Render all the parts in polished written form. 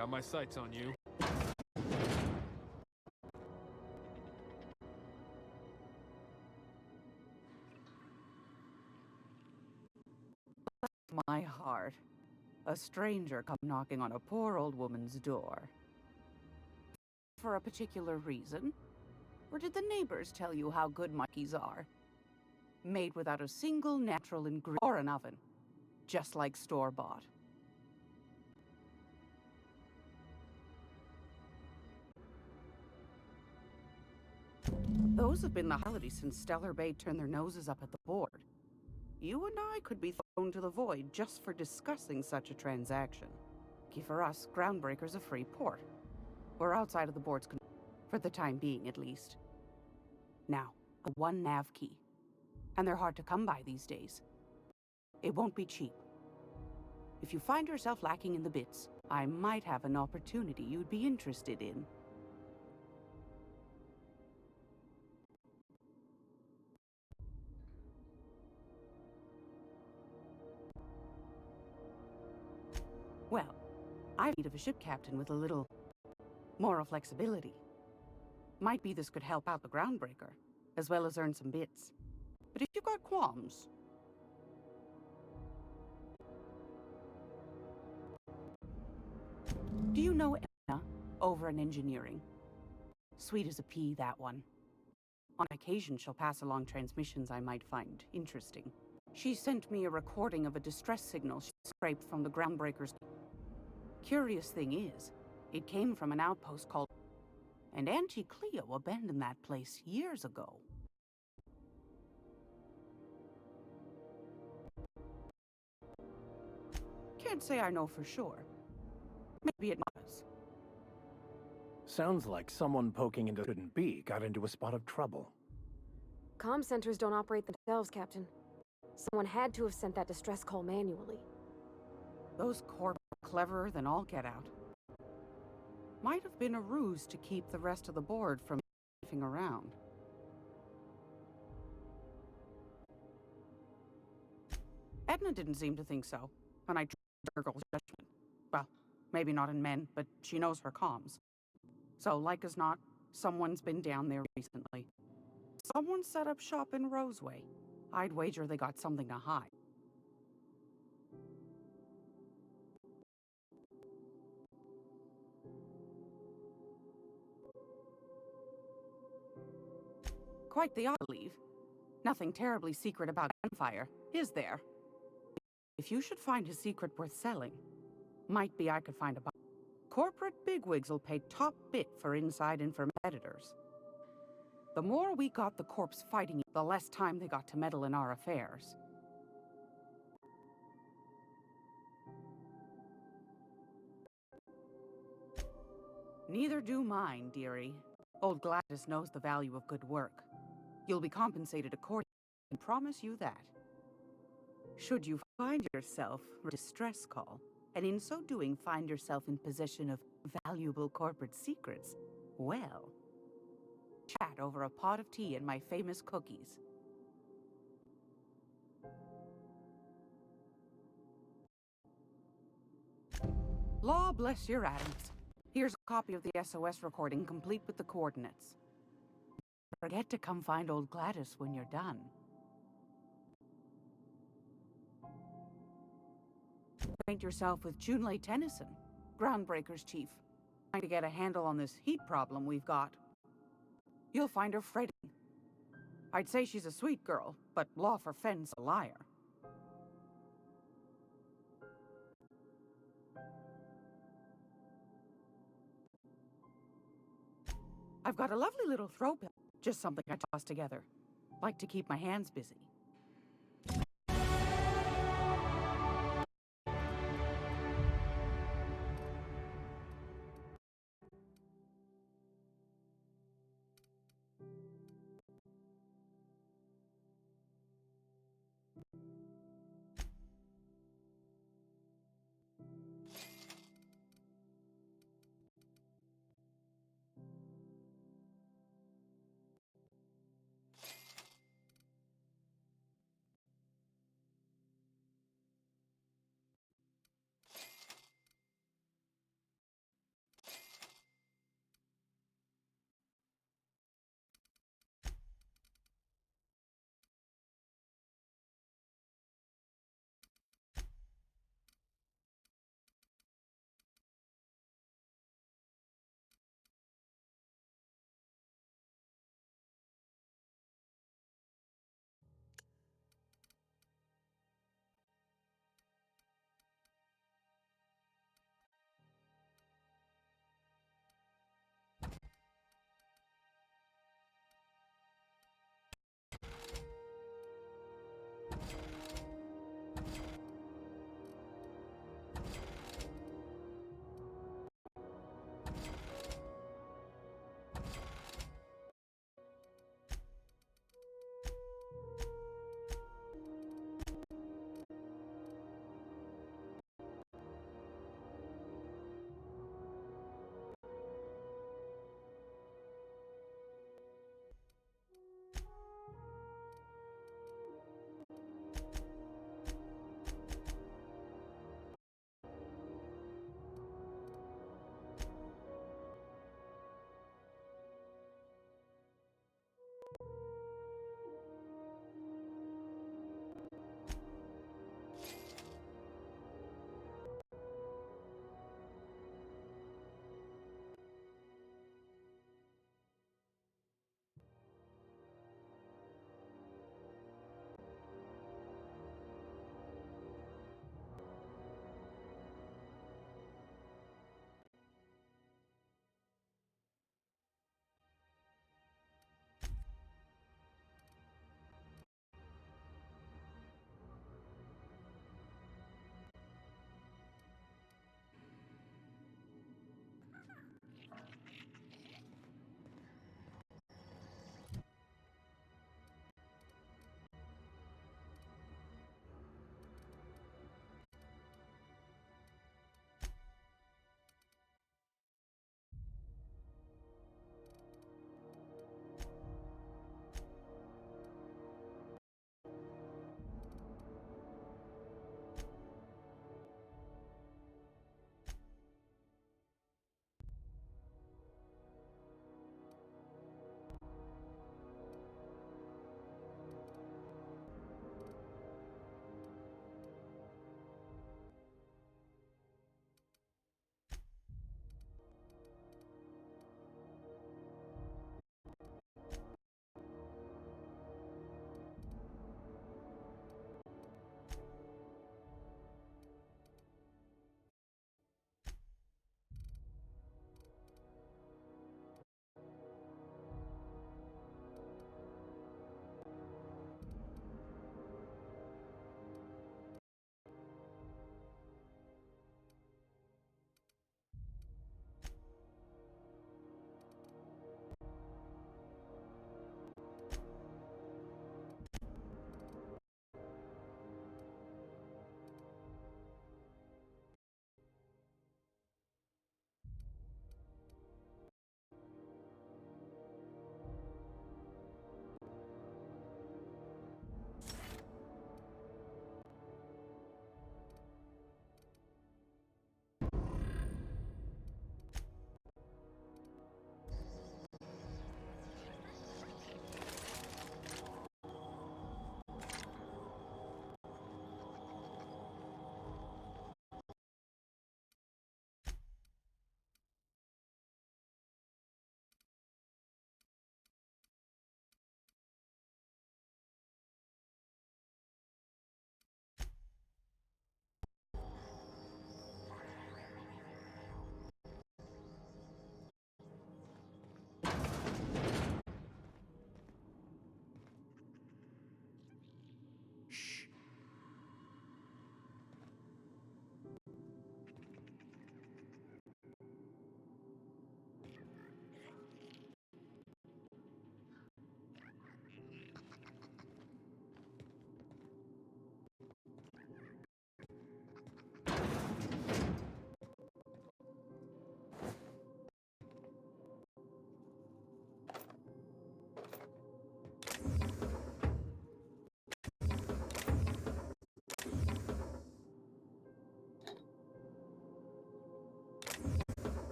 Got my sights on you. My heart. A stranger come knocking on a poor old woman's door. For a particular reason? Or did the neighbors tell you how good monkeys are? Made without a single natural ingredient or an oven. Just like store-bought. Those have been the holidays since Stellar Bay turned their noses up at the board. You and I could be thrown to the void just for discussing such a transaction. Lucky for us, Groundbreaker's a free port. We're outside of the board's control, for the time being at least. Now, a one nav key. And they're hard to come by these days. It won't be cheap. If you find yourself lacking in the bits, I might have an opportunity you'd be interested in. Well, I'm in need of a ship captain with a little moral flexibility. Might be this could help out the Groundbreaker, as well as earn some bits. But if you've got qualms... Do you know Anna over in engineering? Sweet as a pea, that one. On occasion, she'll pass along transmissions I might find interesting. She sent me a recording of a distress signal she scraped from the Groundbreaker's. Curious thing is, it came from an outpost called... And Auntie Cleo abandoned that place years ago. Can't say I know for sure. Maybe it was. Sounds like someone poking into shouldn't be got into a spot of trouble. Comm centers don't operate themselves, Captain. Someone had to have sent that distress call manually. Those corps are cleverer than all get out. Might have been a ruse to keep the rest of the board from sniffing around. Edna didn't seem to think so, and I trusted her girl's judgment. Well, maybe not in men, but she knows her comms. So, like as not, someone's been down there recently. Someone set up shop in Roseway. I'd wager they got something to hide. Quite the believe. Nothing terribly secret about gunfire, is there? If you should find a secret worth selling, might be I could find a buyer. Corporate bigwigs will pay top bit for inside information editors. The more we got the corps fighting, the less time they got to meddle in our affairs. Neither do mine, dearie. Old Gladys knows the value of good work. You'll be compensated accordingly, I promise you that. Should you find yourself a distress call, and in so doing find yourself in possession of valuable corporate secrets, well, chat over a pot of tea and my famous cookies. Law bless your atoms. Here's a copy of the SOS recording complete with the coordinates. Forget to come find old Gladys when you're done. Acquaint yourself with Junlei Tennyson, Groundbreaker's chief. Trying to get a handle on this heat problem we've got. You'll find her fretting. I'd say she's a sweet girl, but law for Fenn's a liar. I've got a lovely little throw pill, just something I toss together. Like to keep my hands busy.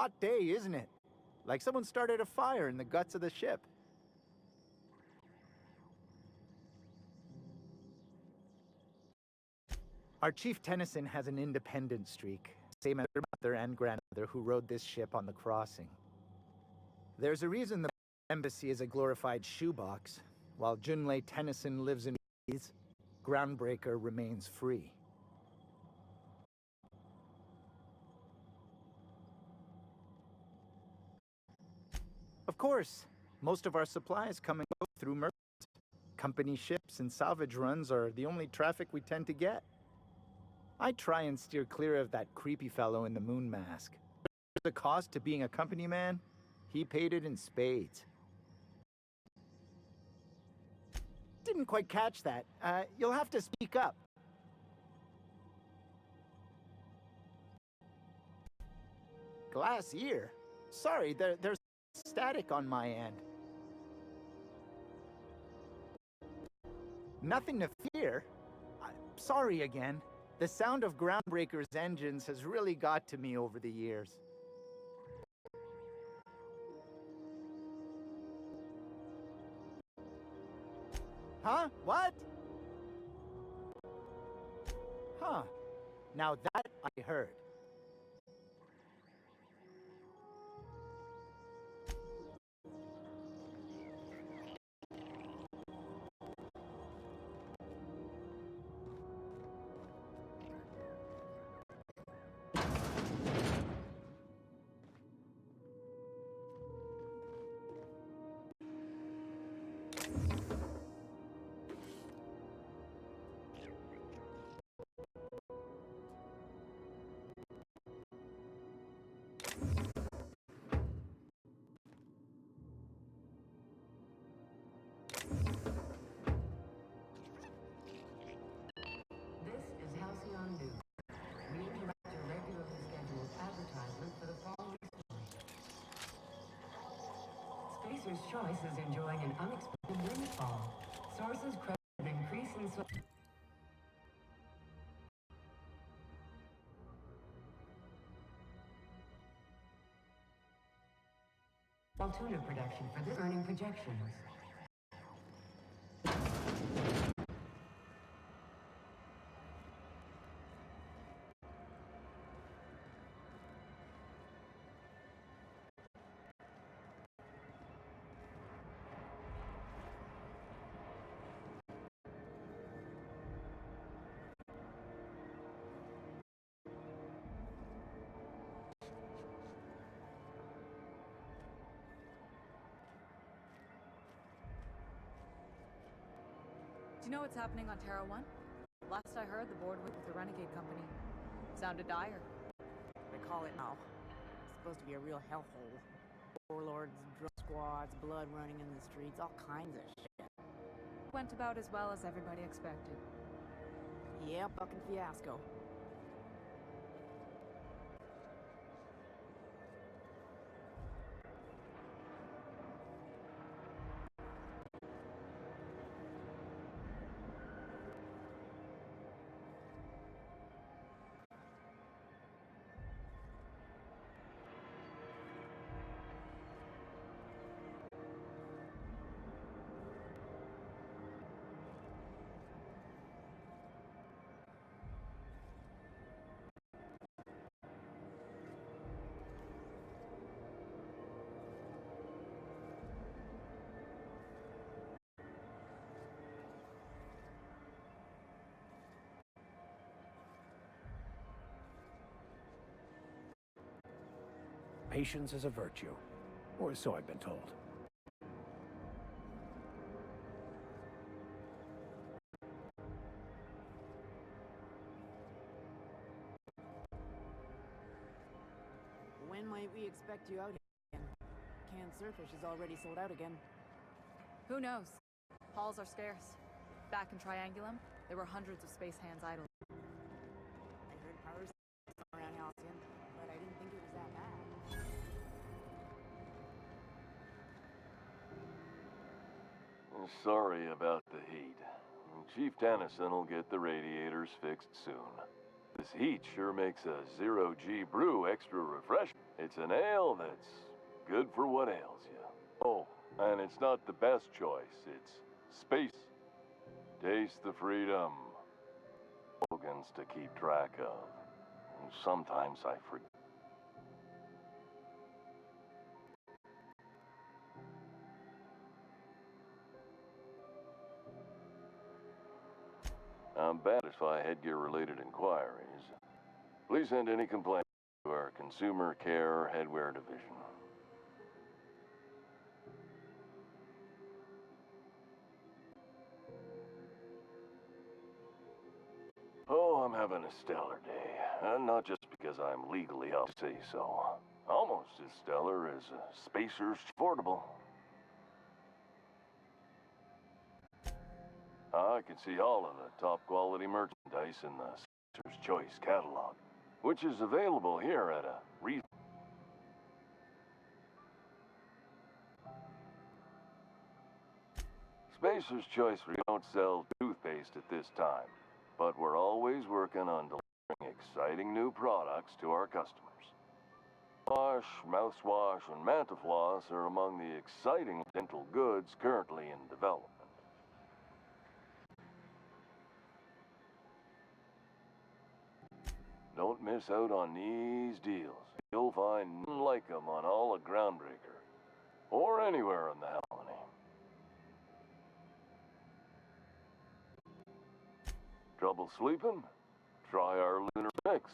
hot day, isn't it? Like someone started a fire in the guts of the ship. Our Chief Tennyson has an independent streak, same as her mother and grandmother who rode this ship on the crossing. There's a reason the embassy is a glorified shoebox. While Junlei Tennyson lives in peace, Groundbreaker remains free. Of course, most of our supplies come and go through merchants. Company ships and salvage runs are the only traffic we tend to get. I try and steer clear of that creepy fellow in the moon mask. The cost to being a company man, he paid it in spades. Didn't quite catch that. You'll have to speak up. Glass ear? Sorry, there's static on my end. Nothing to fear. Sorry again. The sound of Groundbreaker's engines has really got to me over the years. Huh? What? Huh. Now that I heard. Spacer's Choice is enjoying an unexpected windfall. Sources credit an increase in tuna production for this earning projections. Do you know what's happening on Terra 1? Last I heard, the board went with the Renegade Company. Sounded dire. They call it now. It's supposed to be a real hellhole. Warlords, drug squads, blood running in the streets, all kinds of shit. Went about as well as everybody expected. Yeah, fucking fiasco. Patience is a virtue, or so I've been told. When might we expect you out here again? Canned surfish is already sold out again. Who knows? Halls are scarce. Back in Triangulum, there were hundreds of space hands idle. I heard powers around Halcyon, but I didn't think it was that bad. Sorry about the heat. Chief Tennyson will get the radiators fixed soon. This heat sure makes a zero-G brew extra refreshing. It's an ale that's good for what ails you. Oh, and it's not the best choice. It's space. Taste the freedom. Slogans to keep track of. Sometimes I forget. I'm bad if I headgear-related inquiries. Please send any complaints to our Consumer Care Headwear Division. Oh, I'm having a stellar day. And not just because I'm legally out to say so. Almost as stellar as Spacer's Affordable. I can see all of the top quality merchandise in the Spacer's Choice catalog, which is available here at a reasonable. Spacer's Choice, we don't sell toothpaste at this time, but we're always working on delivering exciting new products to our customers. Wash, mouthwash, and Mantafloss are among the exciting dental goods currently in development. Don't miss out on these deals. You'll find none like them on all of Groundbreaker, or anywhere in the Colony. Trouble sleeping? Try our Lunar Mix.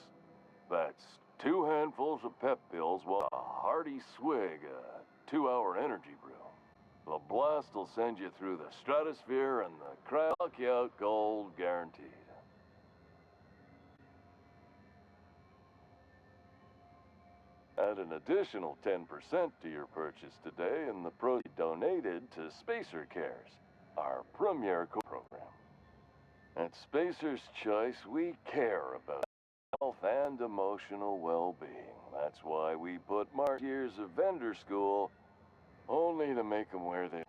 That's 2 handfuls of pep pills while a hearty swig of 2-hour energy brew. The blast will send you through the stratosphere and the crowd knock you out cold guaranteed. Add an additional 10% to your purchase today and the proceeds donated to Spacer Cares, our premier program. At Spacer's Choice, we care about health and emotional well-being. That's why we put Mark years of vendor school only to make them wear it.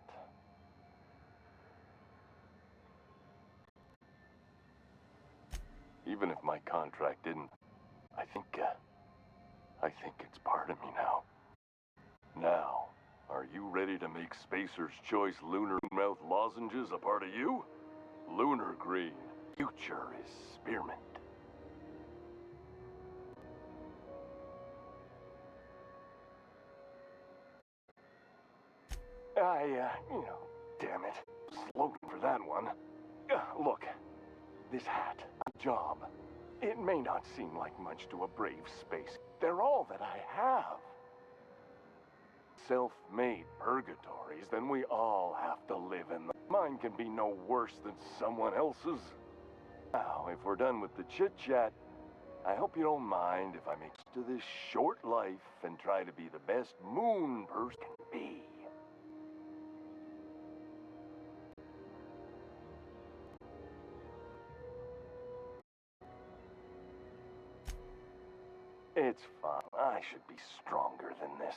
Even if my contract didn't, I think it's part of me now. Now, are you ready to make Spacer's Choice Lunar Mouth Lozenges a part of you? Lunar Green. Future is spearmint. Damn it. Slogan for that one. Look, this hat, job, it may not seem like much to a brave space. They're all that I have. Self-made purgatories, then we all have to live in them. Mine can be no worse than someone else's. Now, if we're done with the chit-chat, I hope you don't mind if I make it to this short life and try to be the best moon person can be. It's fine. I should be stronger than this.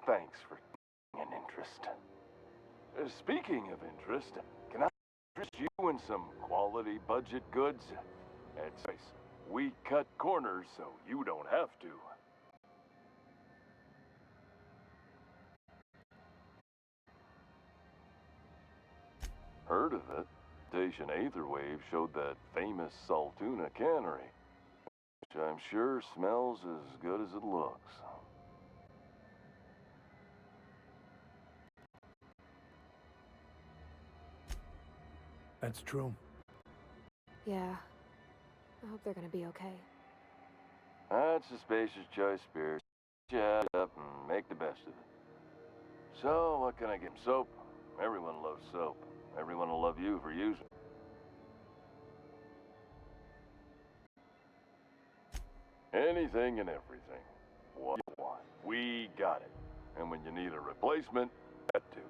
Thanks for taking an interest. Speaking of interest, can I interest you in some quality budget goods? At Space, we cut corners so you don't have to. Heard of it? Station Aetherwave showed that famous Saltuna cannery, which I'm sure smells as good as it looks. That's true. Yeah. I hope they're gonna be okay. That's a Spacer's Choice spirit. Chat up and make the best of it. So, what can I get? Soap? Everyone loves soap. Everyone will love you for using it. Anything and everything. What you want. We got it. And when you need a replacement, that too.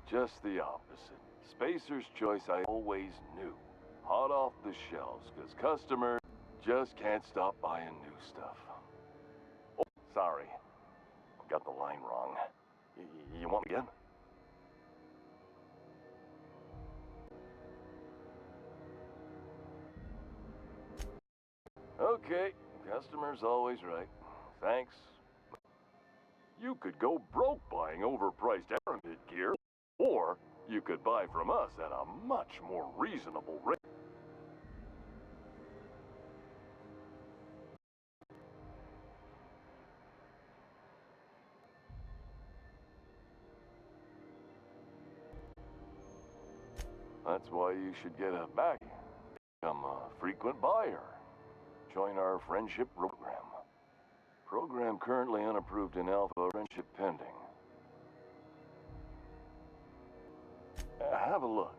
Just the opposite. Spacer's Choice I always knew. Hot off the shelves, because customers just can't stop buying new stuff. Oh, sorry. Got the line wrong. You want me again? Okay, customer's always right. Thanks. You could go broke buying overpriced Aramid gear, or you could buy from us at a much more reasonable rate. That's why you should get a back. Become a frequent buyer. Join our friendship program. Program currently unapproved in Alpha, friendship pending. Have a look.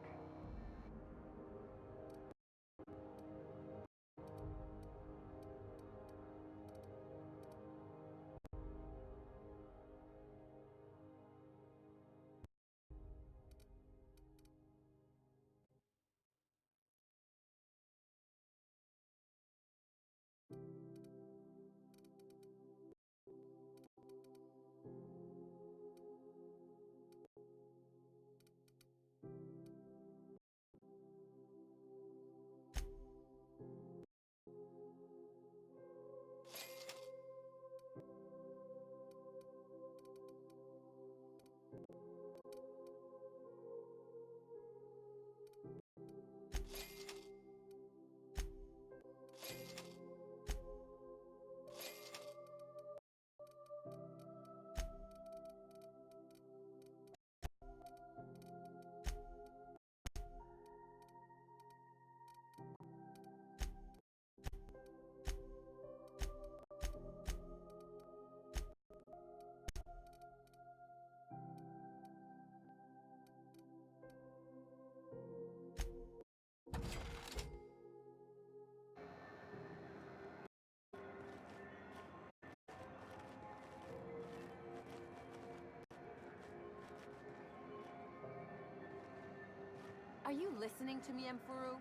Are you listening to me, Emfuru?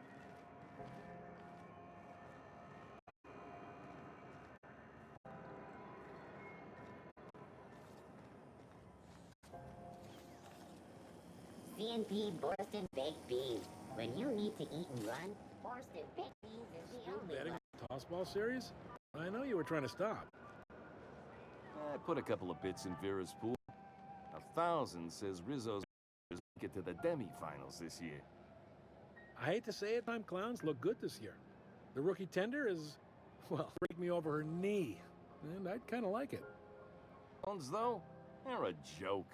C&P Borston Baked Beans. When you need to eat and run, Borston Baked Beans is the only Betting one. tossball series? I know you were trying to stop. I put a couple of bits in Vera's pool. 1,000 says Rizzo's make it to the demi-finals this year. I hate to say it, time clowns look good this year. The rookie tender is, well, break me over her knee. And I'd kind of like it. Clowns, though? They're a joke.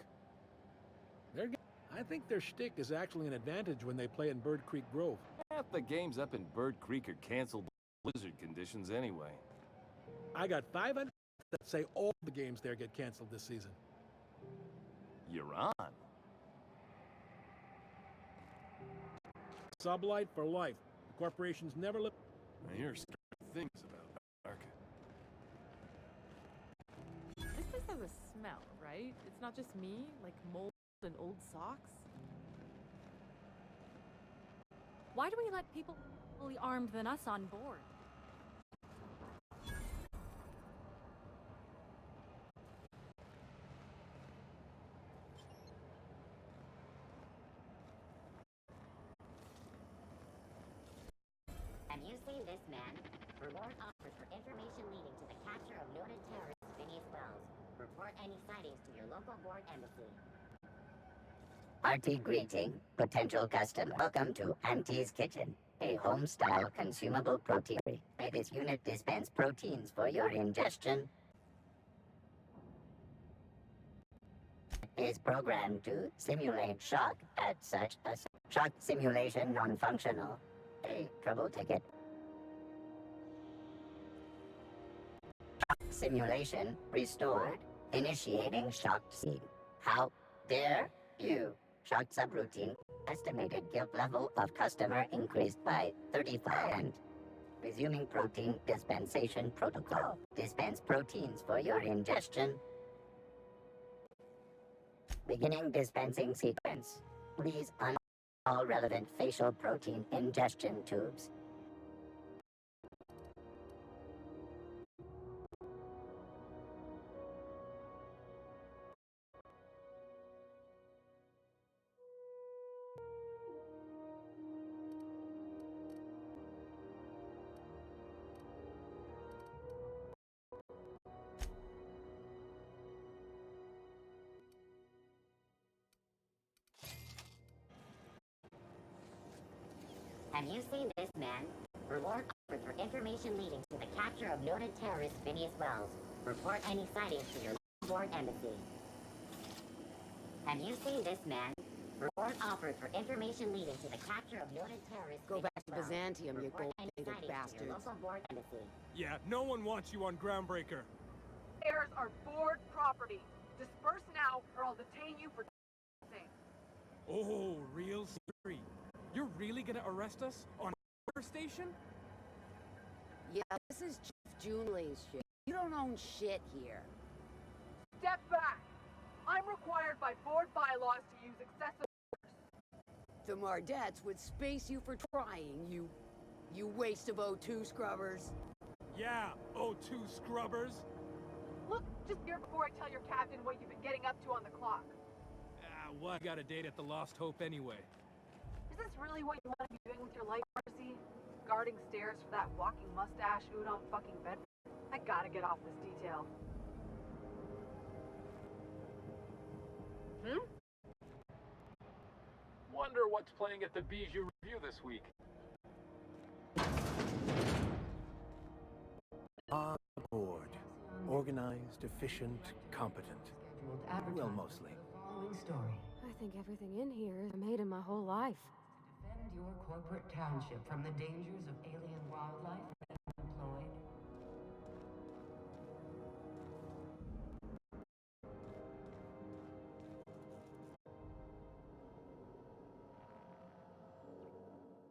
I think their shtick is actually an advantage when they play in Bird Creek Grove. Half the games up in Bird Creek are canceled by blizzard conditions anyway. I got 500 that say all the games there get canceled this season. You're on. Sublight for life. The corporations never live. I hear strange things about Arca. This place has a smell, right? It's not just me, like mold and old socks. Why do we let people fully armed than us on board? Have you seen this man? Reward offers for information leading to the capture of noted terrorists beneath wells. Report any sightings to your local board embassy. Hearty greeting, potential customer. Welcome to Auntie's Kitchen, a home-style consumable proteinery. May this unit dispense proteins for your ingestion. Is programmed to simulate shock at such a shock simulation non-functional. A trouble ticket. Shock simulation restored. Initiating shock scene. How dare you? Shock subroutine. Estimated guilt level of customer increased by 35 and resuming protein dispensation protocol. Dispense proteins for your ingestion. Beginning dispensing sequence. Please unlock all relevant facial protein ingestion tubes. Have you seen this man? Reward offered for information leading to the capture of noted terrorist Phineas Wells. Report any sightings to your board embassy. Have you seen this man? Reward offered for information leading to the capture of noted terrorist. Go back to Wells. Byzantium, you Report any gold-plated sightings to your bastards. local board embassy. Yeah, no one wants you on Groundbreaker. Heirs are board property. Disperse now, or I'll detain you for thing. Oh, real scary. You're really gonna arrest us on a station? Yeah, this is Chief Junley's shit. You don't own shit here. Step back. I'm required by board bylaws to use excessive. The Mardettes would space you for trying, you waste of O2 scrubbers. Yeah, O2 scrubbers. Look, just here before I tell your captain what you've been getting up to on the clock. What? Got a date at the Lost Hope anyway. Is this really what you want to be doing with your life, Percy? Guarding stairs for that walking mustache udon fucking bed? I gotta get off this detail. Wonder what's playing at the Bijou Review this week. On board. Organized, efficient, competent. Well, mostly. Following story. I think everything in here is made in my whole life. Defend your corporate township from the dangers of alien wildlife and unemployed.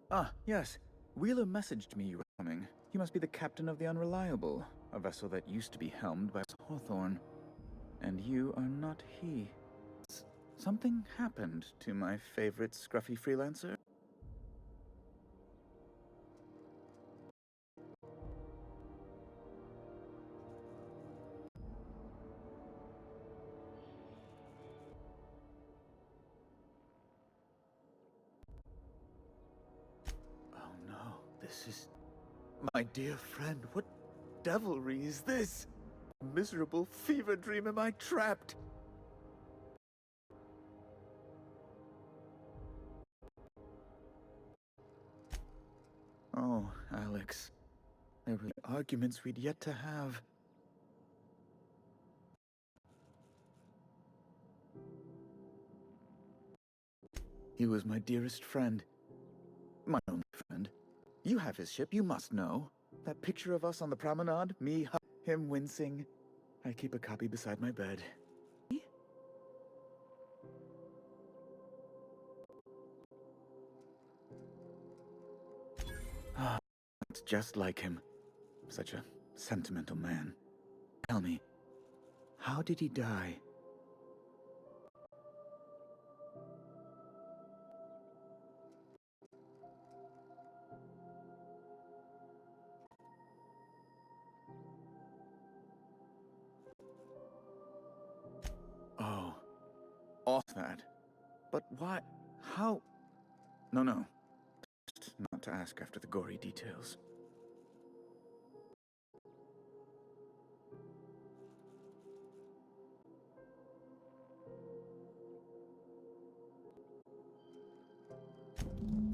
Ah, yes. Wheeler messaged me you were coming. You must be the captain of the Unreliable, a vessel that used to be helmed by Hawthorne. And you are not he. Something happened to my favorite scruffy freelancer. Oh no, this is... My dear friend, what devilry is this? Miserable fever dream am I trapped? Oh, Alex. There were arguments we'd yet to have. He was my dearest friend. My only friend. You have his ship, you must know. That picture of us on the promenade, me, him wincing. I keep a copy beside my bed. Ah, it's just like him. Such a sentimental man. Tell me, how did he die? Oh, off that. But why? How? No. Just not to ask after the gory details.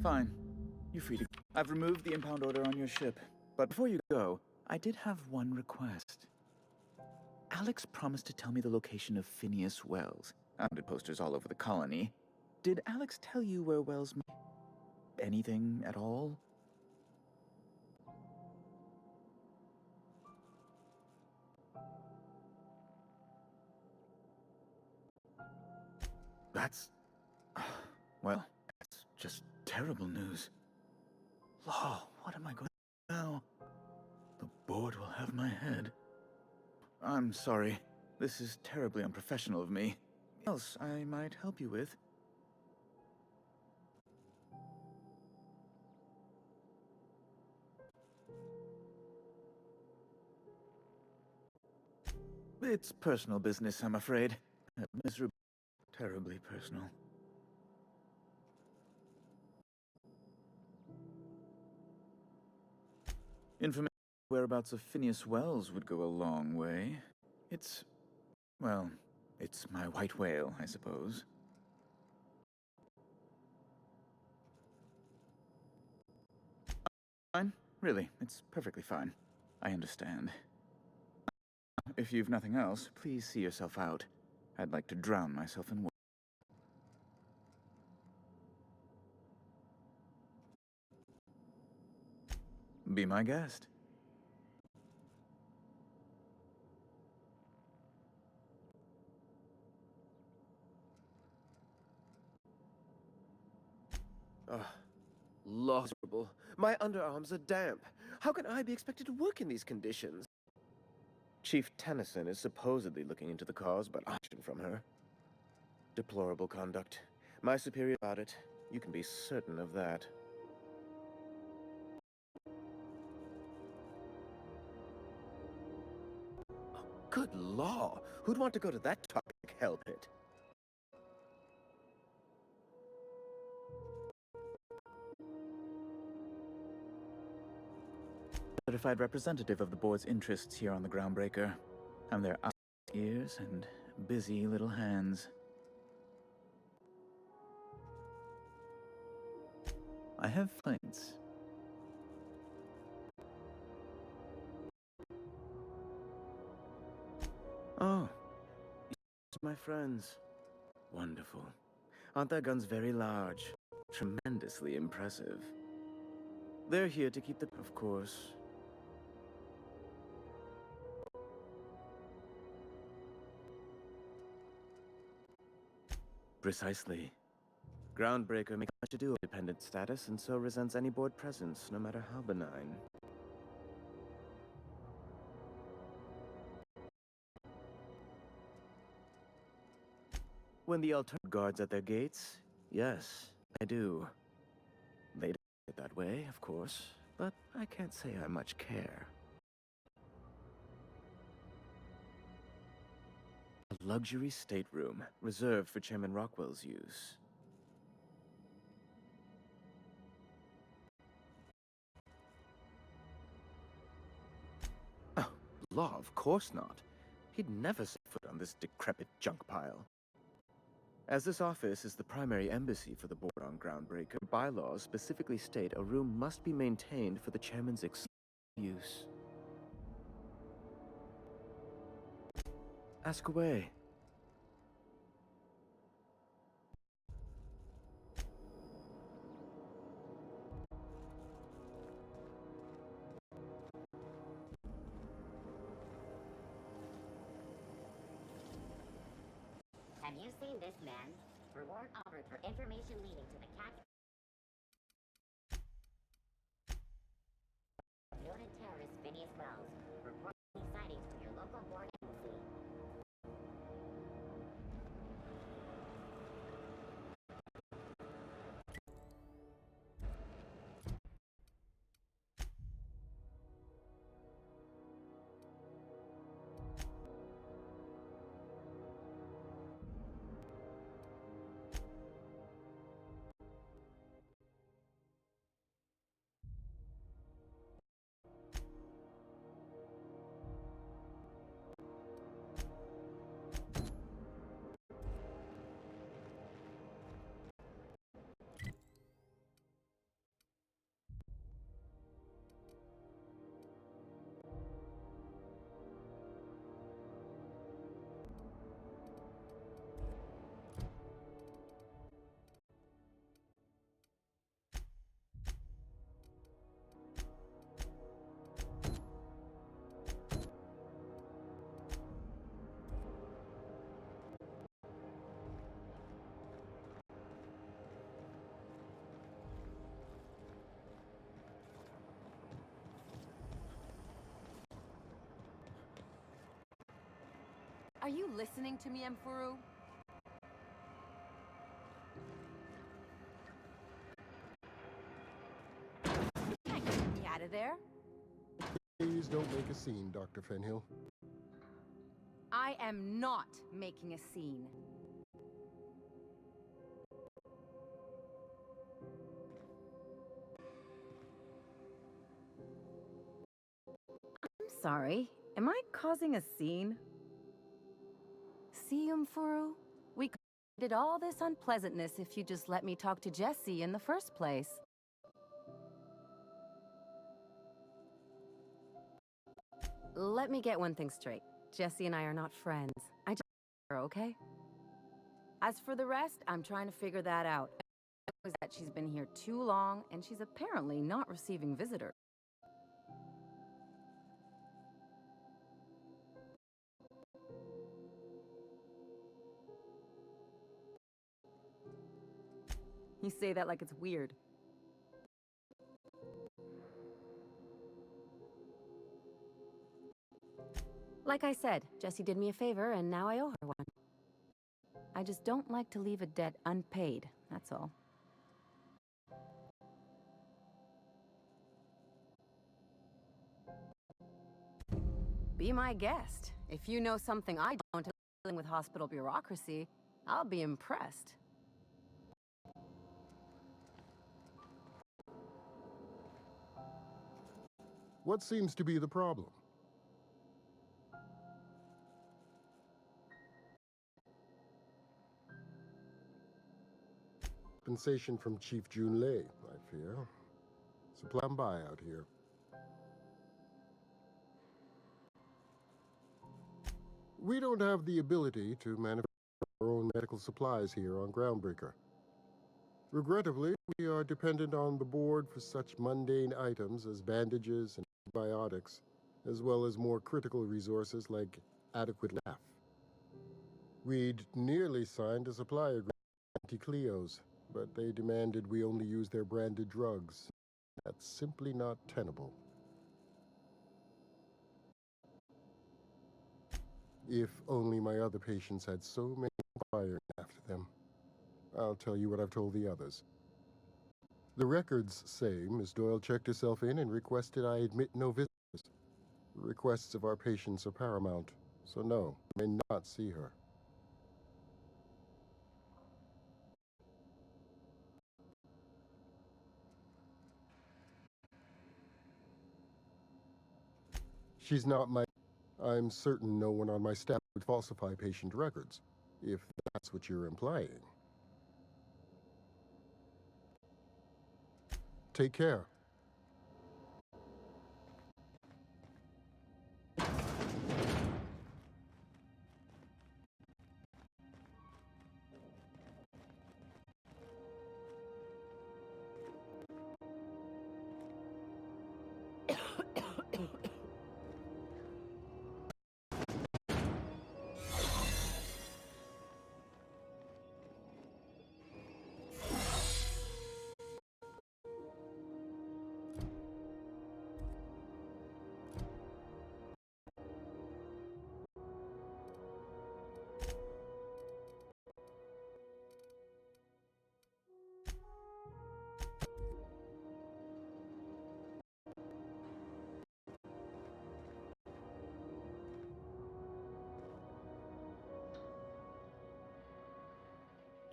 Fine. You're free to... I've removed the impound order on your ship. But before you go, I did have one request. Alex promised to tell me the location of Phineas Wells. Mounted posters all over the colony. Did Alex tell you where Wells might... anything at all? That's... well, that's just terrible news. Law, what am I going to do now? The board will have my head. I'm sorry. This is terribly unprofessional of me. Else I might help you with? It's personal business, I'm afraid. Miserable, terribly personal. Information on the whereabouts of Phineas Wells would go a long way. It's... well, it's my white whale, I suppose. Fine. Really, it's perfectly fine. I understand. If you've nothing else, please see yourself out. I'd like to drown myself in work. Be my guest. Ugh. Miserable. My underarms are damp. How can I be expected to work in these conditions? Chief Tennyson is supposedly looking into the cause, but option from her. Deplorable conduct. My superior about it. You can be certain of that. Oh, good law! Who'd want to go to that topic hell pit? Certified representative of the board's interests here on the Groundbreaker. I'm their eyes, ears, and busy little hands. I have flames. Oh, my friends. Wonderful. Aren't their guns very large? Tremendously impressive. They're here to keep the... Of course. Precisely. Groundbreaker makes much ado of dependent status and so resents any board presence, no matter how benign. When the alternative guards at their gates, yes, I do. They don't do it that way, of course, but I can't say I much care. A luxury stateroom, reserved for Chairman Rockwell's use. Oh, law, of course not. He'd never set foot on this decrepit junk pile. As this office is the primary embassy for the board on Groundbreaker, bylaws specifically state a room must be maintained for the chairman's exclusive use. Ask away. Have you seen this man? Reward offered for information leading to the cat. Noted terrorist Phineas Wells. Report any sightings to your local board embassy. Are you listening to me, Mfuru? You can't get me out of there. Please don't make a scene, Dr. Fenhill. I am not making a scene. I'm sorry. Am I causing a scene? See, Mfuru? We could have avoided all this unpleasantness if you just let me talk to Jesse in the first place. Let me get one thing straight. Jesse and I are not friends. I just her, okay? As for the rest, I'm trying to figure that out. Is that she's been here too long, and she's apparently not receiving visitors. You say that like it's weird. Like I said, Jessie did me a favor, and now I owe her one. I just don't like to leave a debt unpaid, that's all. Be my guest. If you know something I don't about dealing with hospital bureaucracy, I'll be impressed. What seems to be the problem? Compensation from Chief Junlei, I fear. Supply and buyout here. We don't have the ability to manufacture our own medical supplies here on Groundbreaker. Regrettably, we are dependent on the board for such mundane items as bandages and antibiotics, as well as more critical resources like adequate staff. We'd nearly signed a supply agreement with Anti-Cleos, but they demanded we only use their branded drugs. That's simply not tenable. If only my other patients had so many inquiring after them. I'll tell you what I've told the others. The records say Miss Doyle checked herself in and requested I admit no visitors. The requests of our patients are paramount, so no, I may not see her. She's not my... I'm certain no one on my staff would falsify patient records, if that's what you're implying. Take care.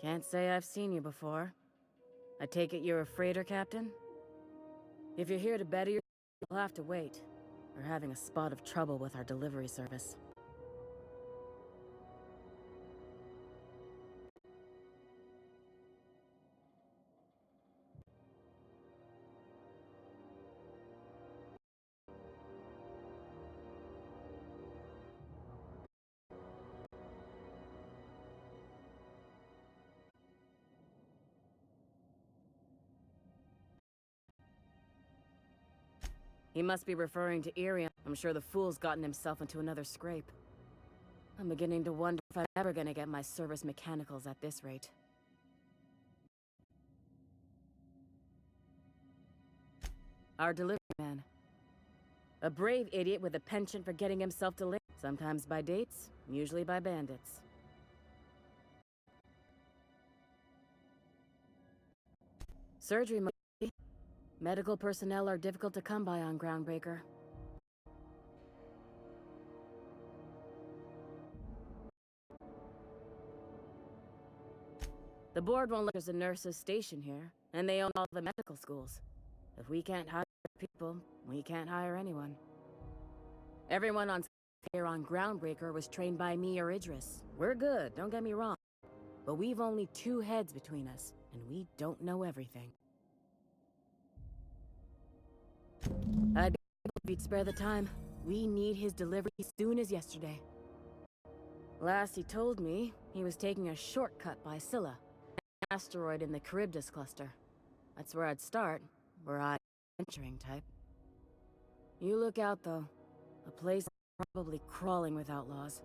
Can't say I've seen you before. I take it you're a freighter captain? If you're here to better yourself, you'll have to wait. We're having a spot of trouble with our delivery service. He must be referring to Irion. I'm sure the fool's gotten himself into another scrape. I'm beginning to wonder if I'm ever gonna get my service mechanicals at this rate. Our delivery man. A brave idiot with a penchant for getting himself delivered. Sometimes by dates, usually by bandits. Surgery must be. Medical personnel are difficult to come by on Groundbreaker. The board won't let us a nurses station here, and they own all the medical schools. If we can't hire people, we can't hire anyone. Everyone on here on Groundbreaker was trained by me or Idris. We're good, don't get me wrong. But we've only 2 heads between us, and we don't know everything. I'd be able if you'd spare the time. We need his delivery as soon as yesterday. Last he told me, he was taking a shortcut by Scylla, an asteroid in the Charybdis cluster. That's where I'd start, were I venturing type. You look out, though. A place probably crawling with outlaws.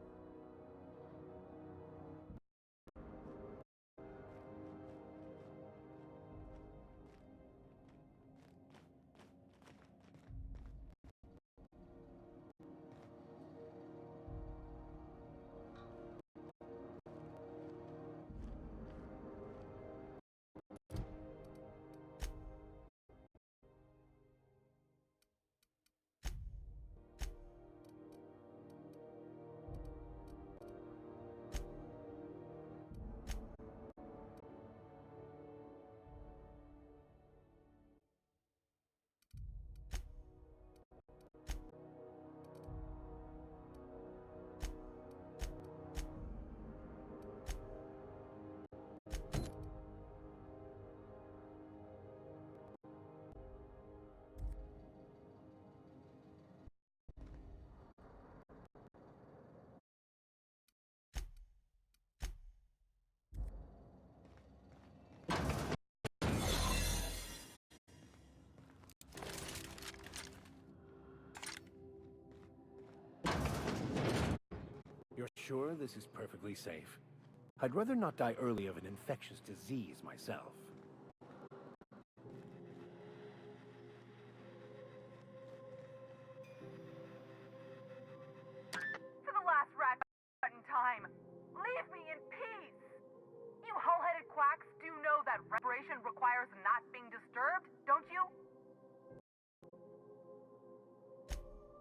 You're sure this is perfectly safe? I'd rather not die early of an infectious disease myself. For the last rat in time, leave me in peace! You hull-headed quacks do know that respiration requires not being disturbed, don't you?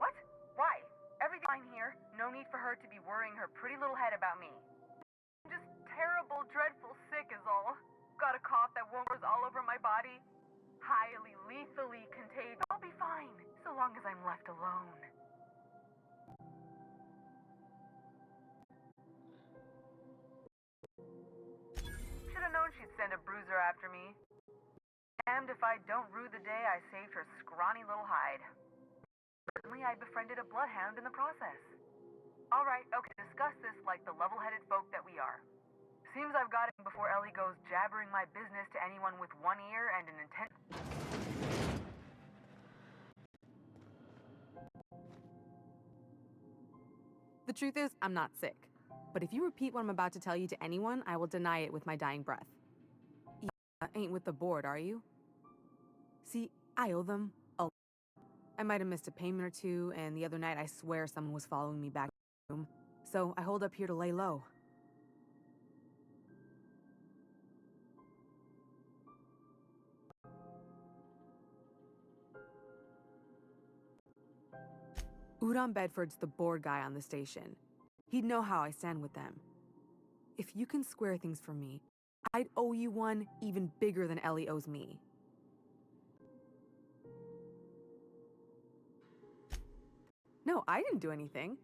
What? Why? Everything's fine here. No need for her to be worrying her pretty little head about me. I'm just terrible, dreadful sick is all. Got a cough that won't goes all over my body. Highly, lethally contagious. I'll be fine, so long as I'm left alone. Should've known she'd send a bruiser after me. Damned if I don't rue the day I saved her scrawny little hide. Certainly I befriended a bloodhound in the process. Alright, okay, discuss this like the level-headed folk that we are. Seems I've got it before Ellie goes jabbering my business to anyone with one ear and an intent. The truth is, I'm not sick. But if you repeat what I'm about to tell you to anyone, I will deny it with my dying breath. You ain't with the board, are you? See, I owe them a lot. I might have missed a payment or two, and the other night I swear someone was following me back to the room. So I hold up here to lay low. Udon Bedford's the board guy on the station. He'd know how I stand with them. If you can square things for me, I'd owe you one even bigger than Ellie owes me. No, I didn't do anything.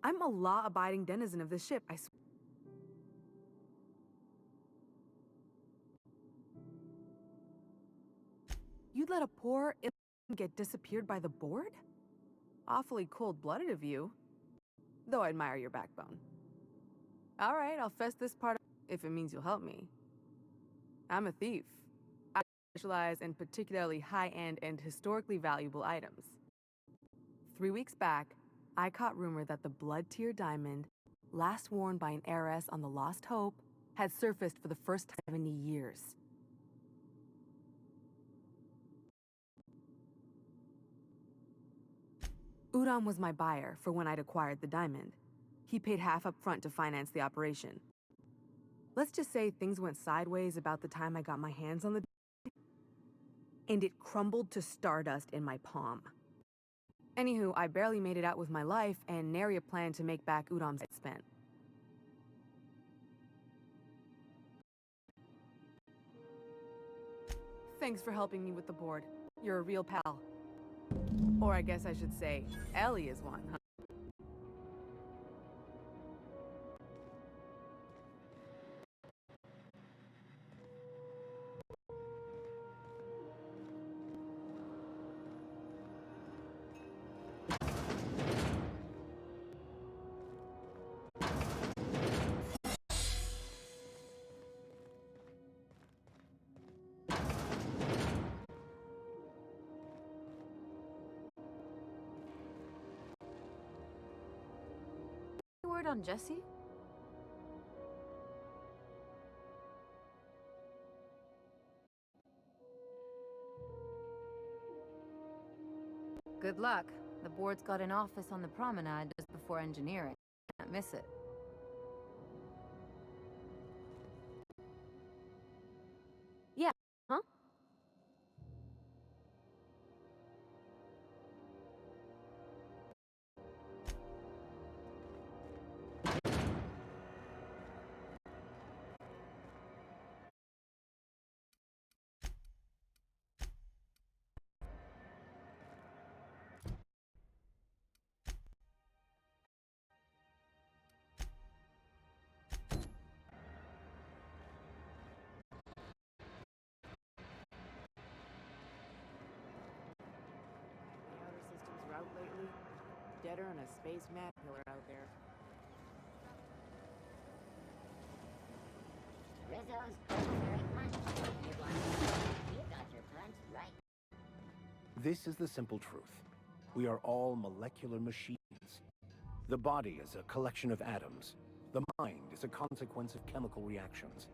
I'm a law-abiding denizen of this ship, I swear. You'd let a poor innocent get disappeared by the board? Awfully cold-blooded of you. Though I admire your backbone. All right, I'll fess this part if it means you'll help me. I'm a thief. I specialize in particularly high-end and historically valuable items. 3 weeks back, I caught rumor that the Blood Tier diamond, last worn by an heiress on the Lost Hope, had surfaced for the first time in 70 years. Udon was my buyer for when I'd acquired the diamond. He paid half up front to finance the operation. Let's just say things went sideways about the time I got my hands on the diamond, and it crumbled to stardust in my palm. Anywho, I barely made it out with my life, and nary a plan to make back Udon's I'd spent. Thanks for helping me with the board. You're a real pal. Or I guess I should say, Ellie is one, huh? word on Jesse? Good luck. The board's got an office on the promenade just before engineering. Can't miss it. Yeah, huh? The outer system's route lately? Deader than a space mad killer out there. Rizzo's planetary plan. You got your plans right. This is the simple truth. We are all molecular machines. The body is a collection of atoms. The mind is a consequence of chemical reactions.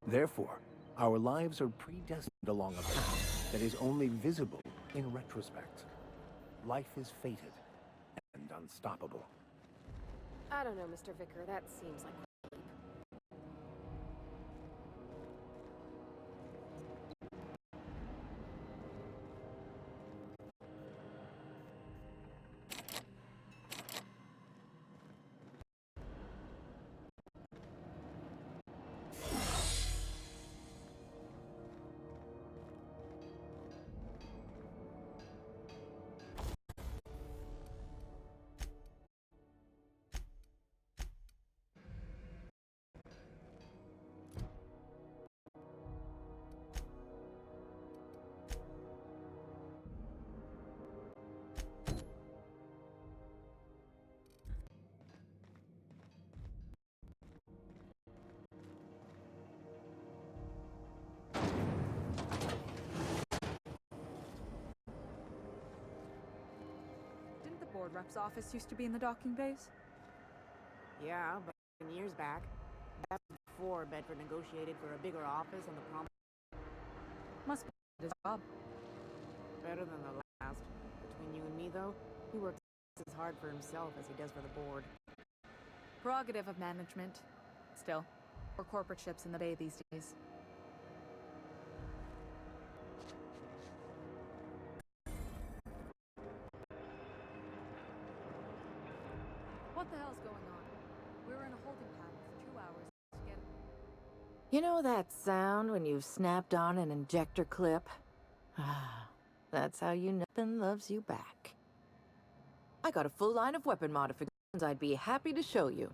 Therefore, our lives are predestined along a path that is only visible in retrospect. Life is fated and unstoppable. I don't know, Mr. Vicker. That seems like... Didn't the board rep's office used to be in the docking bays? Yeah, but years back. That was before Bedford negotiated for a bigger office on the promenade. Must be his job. Better than the last. Between you and me, though, he works as hard for himself as he does for the board. Prerogative of management. Still, more corporate ships in the bay these days. What the hell's going on? We were in a holding pattern for 2 hours to get... You know that sound when you've snapped on an injector clip? Ah, that's how you know nothing loves you back. I got a full line of weapon modifications I'd be happy to show you.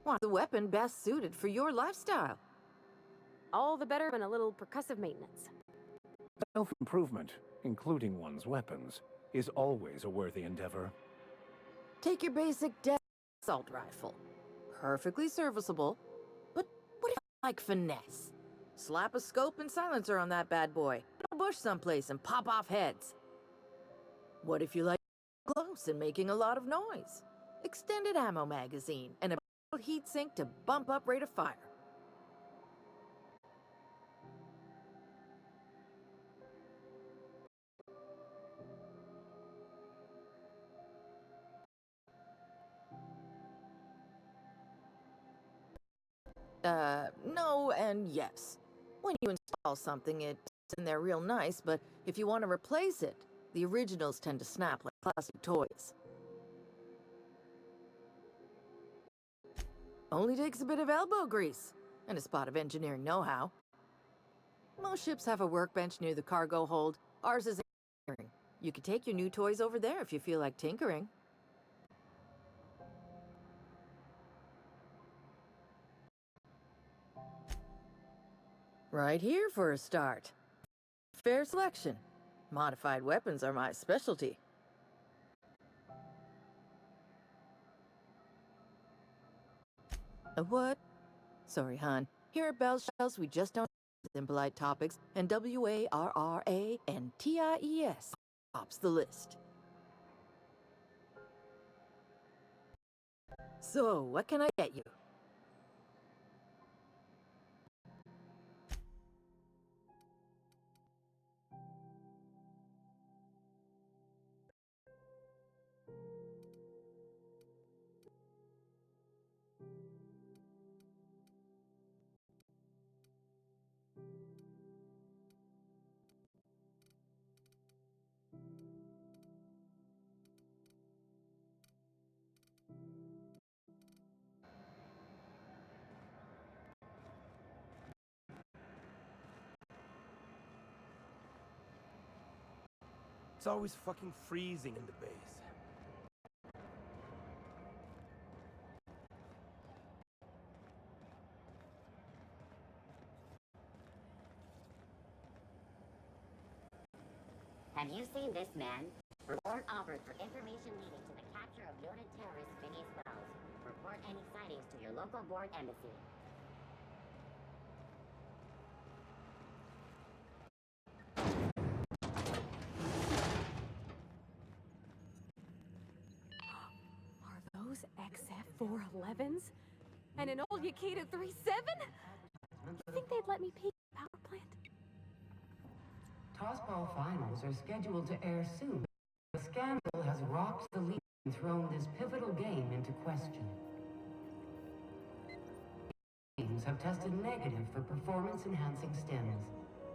What's the weapon best suited for your lifestyle? All the better than a little percussive maintenance. Self-improvement, including one's weapons, is always a worthy endeavor. Take your basic assault rifle. Perfectly serviceable, but what if you like finesse? Slap a scope and silencer on that bad boy, put a bush someplace and pop off heads. What if you like close and making a lot of noise? Extended ammo magazine and a heat sink to bump up rate of fire. No and yes. When you install something, it's in there real nice, but if you want to replace it, the originals tend to snap like plastic toys. Only takes a bit of elbow grease and a spot of engineering know-how. Most ships have a workbench near the cargo hold. Ours is engineering. You could take your new toys over there if you feel like tinkering. Right here for a start. Fair selection. Modified weapons are my specialty. A what? Sorry, hon. Here at Bell Shells, we just don't impolite topics, and WARRA and TIES tops the list. So, what can I get you? It's always fucking freezing in the base. Have you seen this man? Report offered for information leading to the capture of noted terrorist Phineas Wells. Report any sightings to your local board embassy. Are those XF411s? And an old Yakita 37? You think they'd let me peek at the power plant? Tossball finals are scheduled to air soon. The scandal has rocked the league and thrown this pivotal game into question. Teams have tested negative for performance-enhancing stims.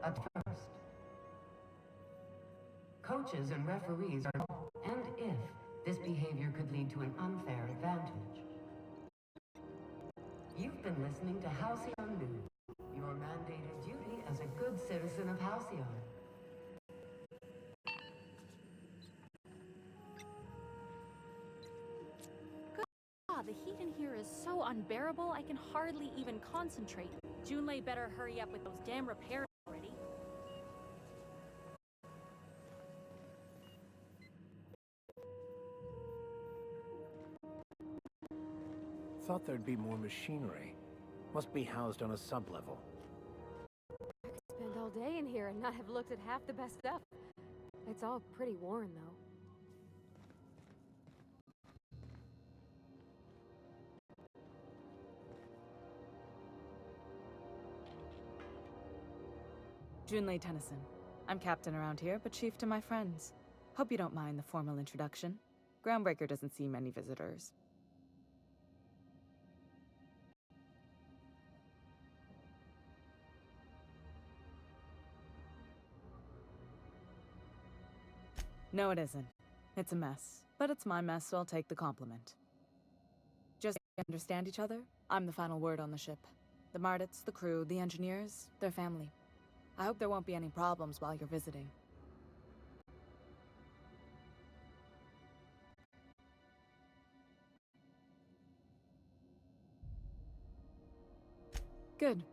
At first. Coaches and referees are and if this behavior could lead to an unfair advantage. You've been listening to Halcyon News, your mandated duty as a good citizen of Halcyon. The heat in here is so unbearable, I can hardly even concentrate. Junlei better hurry up with those damn repairs already. Thought there'd be more machinery. Must be housed on a sub-level. I could spend all day in here and not have looked at half the best stuff. It's all pretty worn, though. Junlei Tennyson. I'm captain around here, but chief to my friends. Hope you don't mind the formal introduction. Groundbreaker doesn't see many visitors. No, it isn't. It's a mess. But it's my mess, so I'll take the compliment. Just so we understand each other, I'm the final word on the ship. The Mardits, the crew, the engineers, their family. I hope there won't be any problems while you're visiting. Good.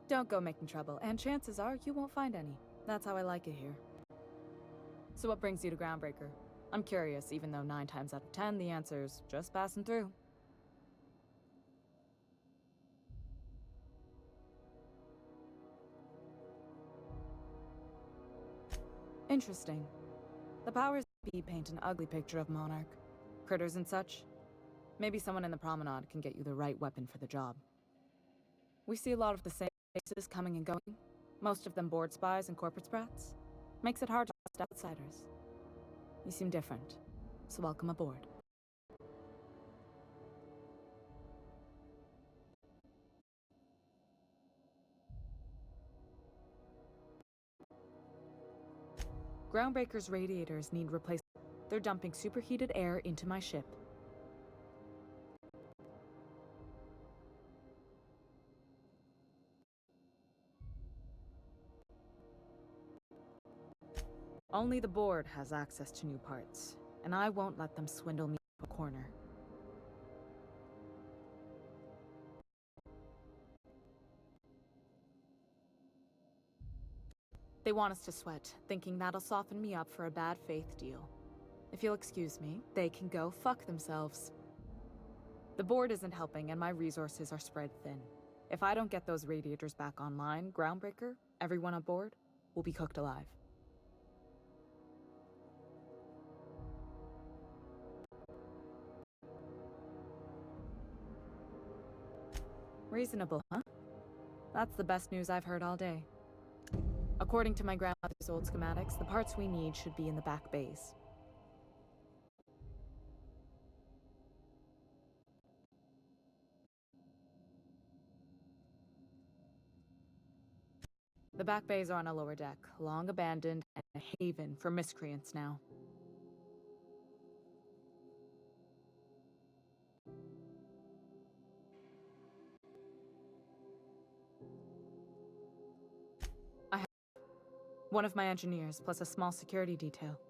Don't go making trouble, and chances are you won't find any. That's how I like it here. So what brings you to Groundbreaker? I'm curious, even though 9 times out of 10 the answer's just passing through. Interesting. The powers that be paint an ugly picture of Monarch. Critters and such. Maybe someone in the promenade can get you the right weapon for the job. We see a lot of the same faces coming and going. Most of them board spies and corporate sprats. Makes it hard to trust outsiders. You seem different, so welcome aboard. Groundbreaker's radiators need replacement. They're dumping superheated air into my ship. Only the board has access to new parts, and I won't let them swindle me into a corner. They want us to sweat, thinking that'll soften me up for a bad faith deal. If you'll excuse me, they can go fuck themselves. The board isn't helping and my resources are spread thin. If I don't get those radiators back online, Groundbreaker, everyone aboard, will be cooked alive. Reasonable, huh? That's the best news I've heard all day. According to my grandmother's old schematics, the parts we need should be in the back bays. The back bays are on a lower deck, long abandoned and a haven for miscreants now. I have one of my engineers, plus a small security detail.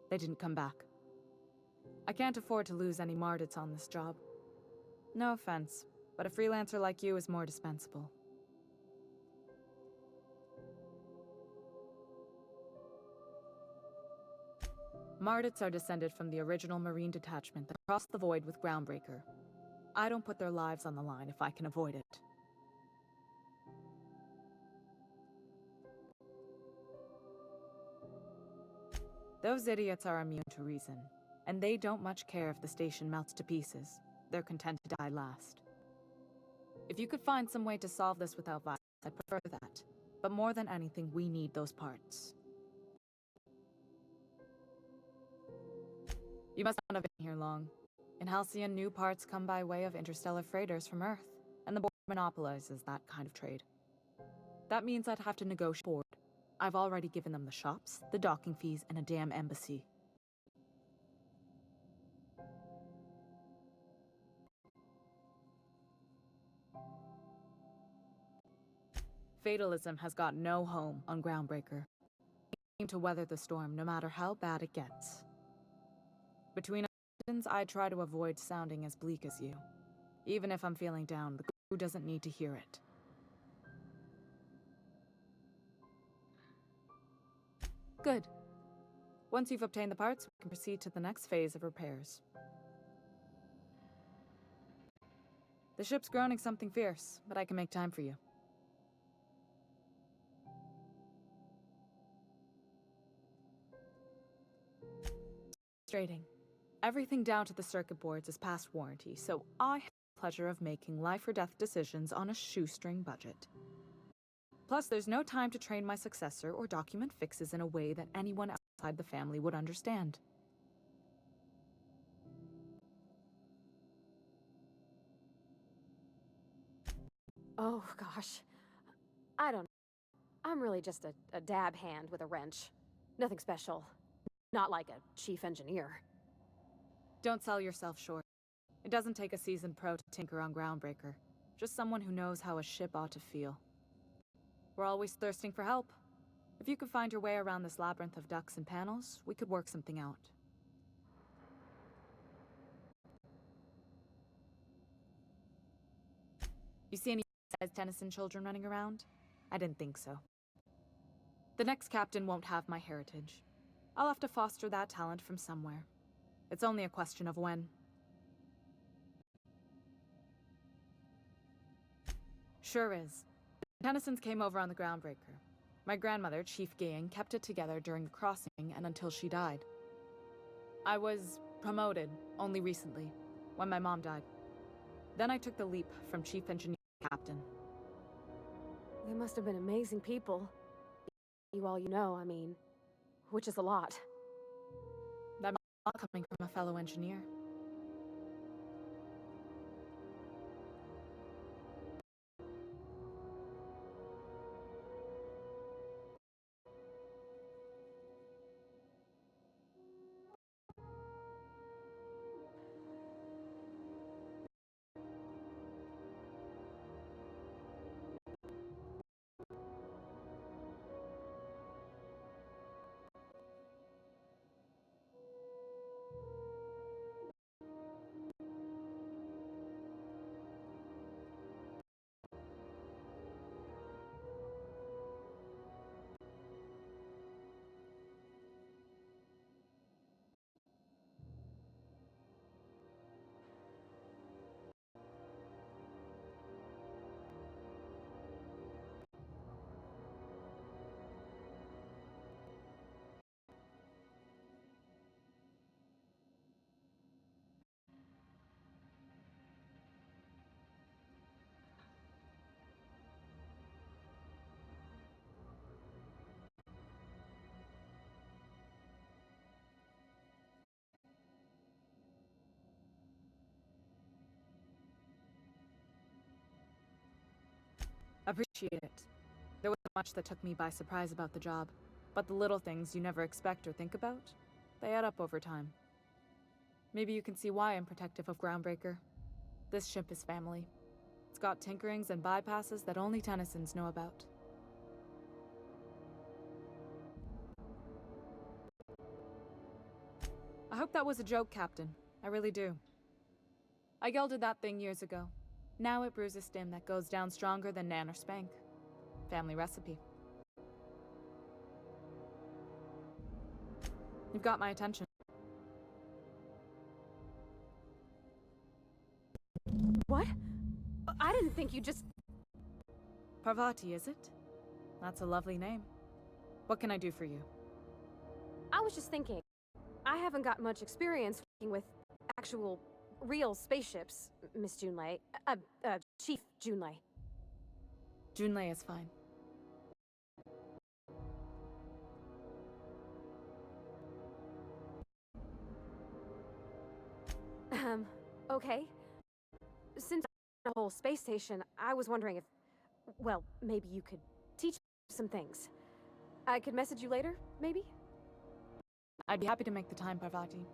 They didn't come back. I can't afford to lose any Mardits on this job. No offense, but a freelancer like you is more dispensable. Mardits are descended from the original Marine detachment that crossed the void with Groundbreaker. I don't put their lives on the line if I can avoid it. Those idiots are immune to reason, and they don't much care if the station melts to pieces. They're content to die last. If you could find some way to solve this without violence, I'd prefer that. But more than anything, we need those parts. You must not have been here long. In Halcyon, new parts come by way of interstellar freighters from Earth, and the board monopolizes that kind of trade. That means I'd have to negotiate board. I've already given them the shops, the docking fees, and a damn embassy. Fatalism has got no home on Groundbreaker. Aim to weather the storm no matter how bad it gets. Between us, I try to avoid sounding as bleak as you. Even if I'm feeling down, the crew doesn't need to hear it. Good. Once you've obtained the parts, we can proceed to the next phase of repairs. The ship's groaning something fierce, but I can make time for you. Frustrating. Everything down to the circuit boards is past warranty, so I have the pleasure of making life or death decisions on a shoestring budget. Plus, there's no time to train my successor or document fixes in a way that anyone outside the family would understand. Oh, gosh. I don't know. I'm really just a dab hand with a wrench. Nothing special. Not like a chief engineer. Don't sell yourself short. It doesn't take a seasoned pro to tinker on Groundbreaker. Just someone who knows how a ship ought to feel. We're always thirsting for help. If you could find your way around this labyrinth of ducts and panels, we could work something out. You see any Tennyson children running around? I didn't think so. The next captain won't have my heritage. I'll have to foster that talent from somewhere. It's only a question of when. Sure is. The Tennysons came over on the Groundbreaker. My grandmother, Chief Gaying, kept it together during the crossing and until she died. I was promoted only recently, when my mom died. Then I took the leap from Chief Engineer to Captain. They must have been amazing people. You all you know, I mean. Which is a lot. That might be a lot coming from a fellow engineer. appreciate it. There wasn't much that took me by surprise about the job, but the little things you never expect or think about, they add up over time. Maybe you can see why I'm protective of Groundbreaker. This ship is family. It's got tinkerings and bypasses that only Tennysons know about. I hope that was a joke, Captain. I really do. I gelded that thing years ago. Now it brews a stim that goes down stronger than Nan or Spank. Family recipe. You've got my attention. What? I didn't think you just... Parvati, is it? That's a lovely name. What can I do for you? I was just thinking. I haven't got much experience working with actual, real spaceships, Miss Junlei. Chief Junlei. Junlei is fine. Okay. Since I'm on a whole space station, I was wondering if, well, maybe you could teach me some things. I could message you later, maybe? I'd be happy to make the time, Parvati.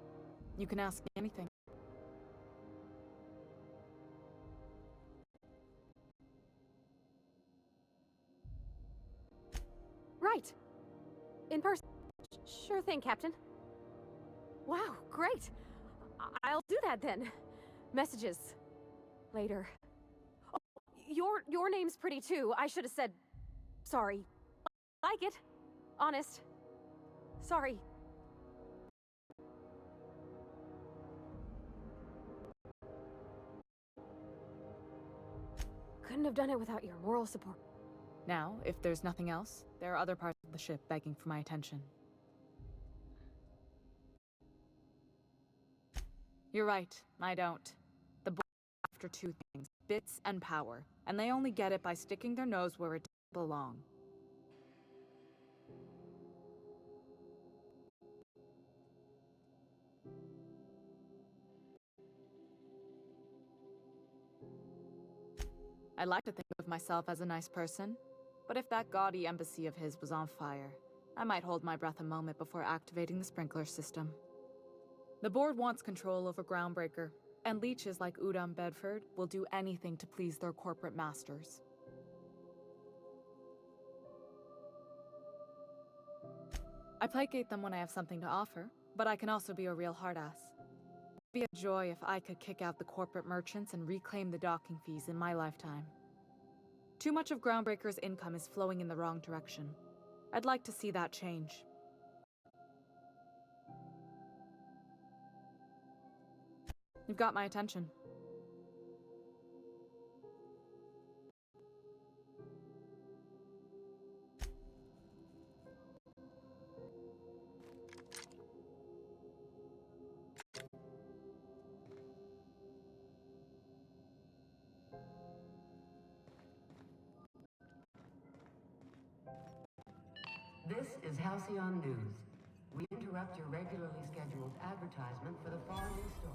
You can ask me anything. Right. In person. Sure thing, Captain. Wow, great. I'll do that then. Messages. Later. Oh, your name's pretty too. I should have said... Sorry. Like it. Honest. Sorry. Couldn't have done it without your moral support. Now, if there's nothing else, there are other parts of the ship begging for my attention. You're right, I don't. The boys are after two things, bits and power, and they only get it by sticking their nose where it doesn't belong. I'd like to think of myself as a nice person, but if that gaudy embassy of his was on fire, I might hold my breath a moment before activating the sprinkler system. The board wants control over Groundbreaker, and leeches like Udom Bedford will do anything to please their corporate masters. I placate them when I have something to offer, but I can also be a real hard-ass. It'd be a joy if I could kick out the corporate merchants and reclaim the docking fees in my lifetime. Too much of Groundbreaker's income is flowing in the wrong direction. I'd like to see that change. You've got my attention. This is Halcyon News. We interrupt your regularly scheduled advertisement for the following story.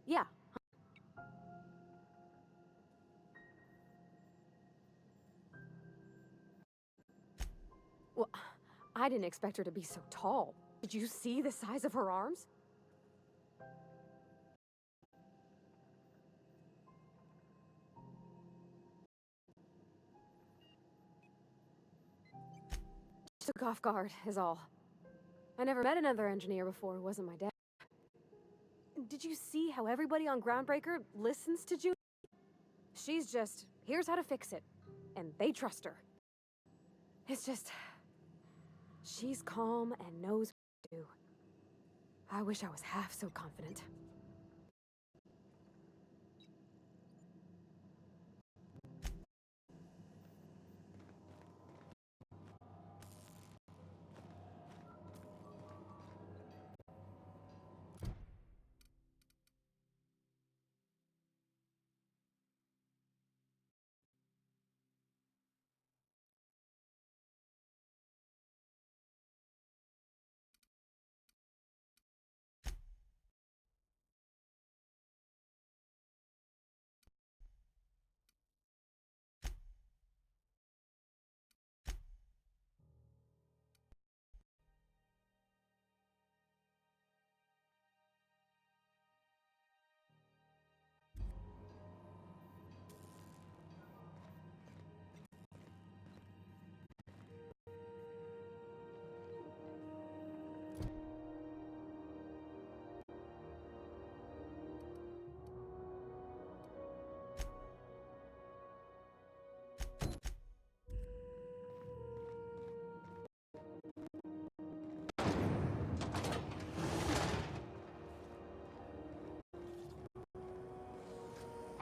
Yeah. Well, I didn't expect her to be so tall. Did you see the size of her arms? Took off guard, is all. I never met another engineer before who wasn't my dad. Did you see how everybody on Groundbreaker listens to June? She's just, here's how to fix it. And they trust her. It's just... she's calm and knows what to do. I wish I was half so confident.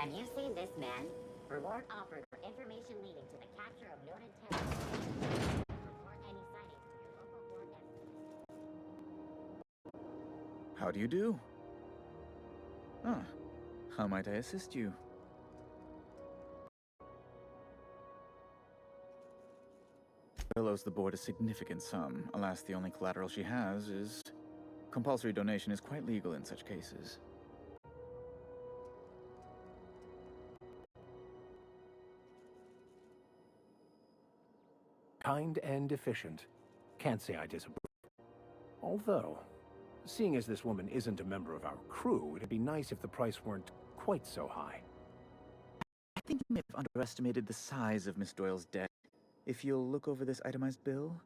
Have you seen this man? Reward offered for information leading to the capture of noted terrorists. Report any sightings to your local board and How do you do? Ah, how might I assist you? Bill owes the board a significant sum. Alas, the only collateral she has is... Compulsory donation is quite legal in such cases. Kind and efficient. Can't say I disapprove. Although, seeing as this woman isn't a member of our crew, it'd be nice if the price weren't quite so high. I think you may have underestimated the size of Miss Doyle's debt. If you'll look over this itemized bill...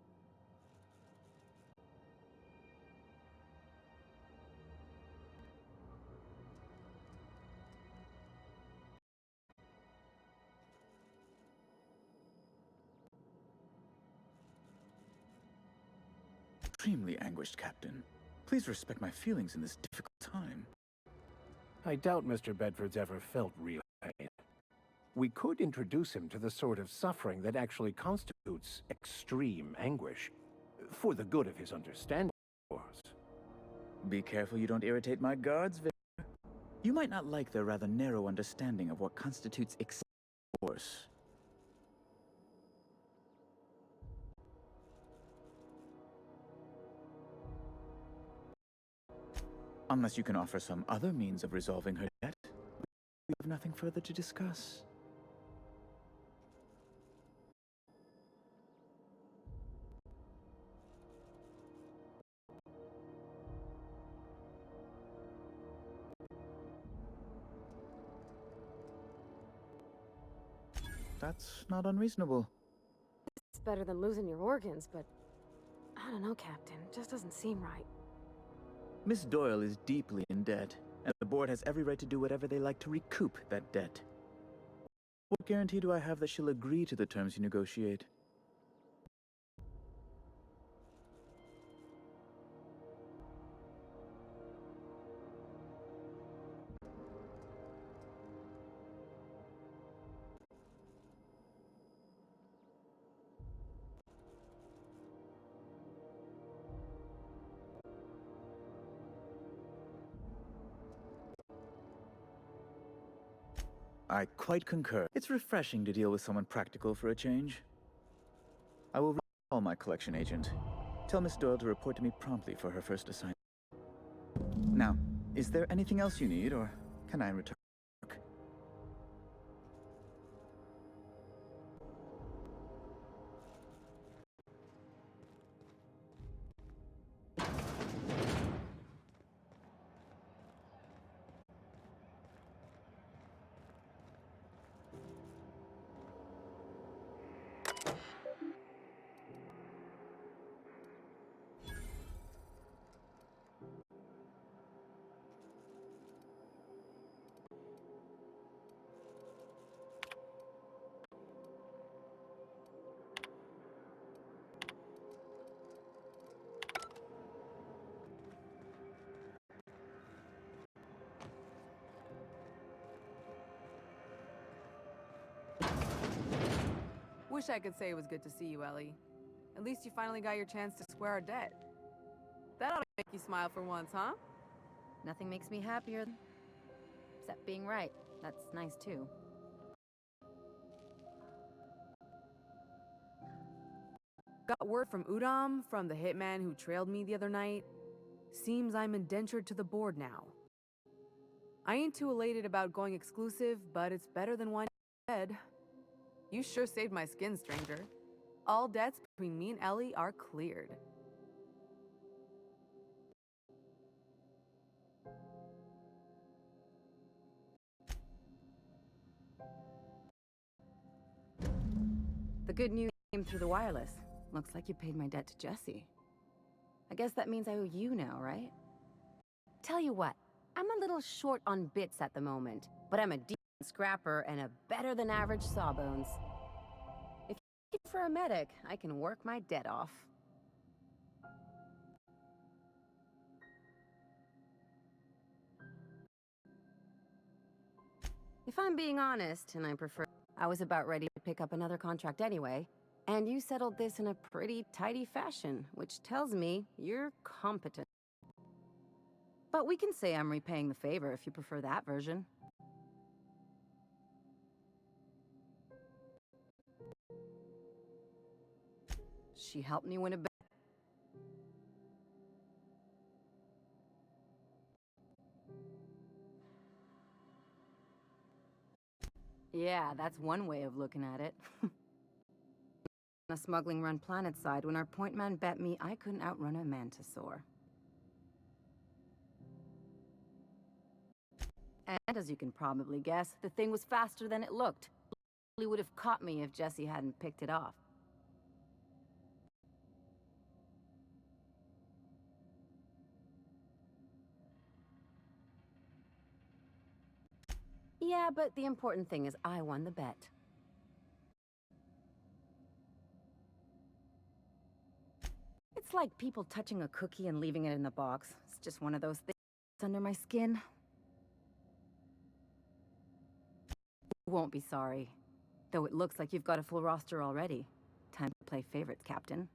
Extremely anguished, Captain. Please respect my feelings in this difficult time. I doubt Mr. Bedford's ever felt real pain. We could introduce him to the sort of suffering that actually constitutes extreme anguish. For the good of his understanding, of course. Be careful you don't irritate my guards, Victor. You might not like their rather narrow understanding of what constitutes excessive force. Unless you can offer some other means of resolving her debt, we have nothing further to discuss. That's not unreasonable. It's better than losing your organs, but I don't know, Captain. It just doesn't seem right. Miss Doyle is deeply in debt, and the board has every right to do whatever they like to recoup that debt. What guarantee do I have that she'll agree to the terms you negotiate? I quite concur. It's refreshing to deal with someone practical for a change. I will recall my collection agent. Tell Miss Doyle to report to me promptly for her first assignment. Now, is there anything else you need, or can I return? Wish I could say it was good to see you, Ellie. At least you finally got your chance to square our debt. That ought to make you smile for once, huh? Nothing makes me happier except being right. That's nice, too. Got word from Udom, from the hitman who trailed me the other night. Seems I'm indentured to the board now. I ain't too elated about going exclusive, but it's better than winding dead. You sure saved my skin, stranger. All debts between me and Ellie are cleared. The good news came through the wireless. Looks like you paid my debt to Jesse. I guess that means I owe you now, right? Tell you what, I'm a little short on bits at the moment, but I'm a decent scrapper and a better-than-average sawbones. If you're looking for a medic, I can work my debt off. If I'm being honest, and I prefer, I was about ready to pick up another contract anyway, and you settled this in a pretty tidy fashion, which tells me you're competent. But we can say I'm repaying the favor if you prefer that version. She helped me win a bet. Yeah, that's one way of looking at it. On a smuggling run planet side, when our point man bet me I couldn't outrun a mantisaur. And as you can probably guess, the thing was faster than it looked. It would have caught me if Jesse hadn't picked it off. Yeah, but the important thing is I won the bet. It's like people touching a cookie and leaving it in the box. It's just one of those things under my skin. You won't be sorry. Though it looks like you've got a full roster already. Time to play favorites, Captain.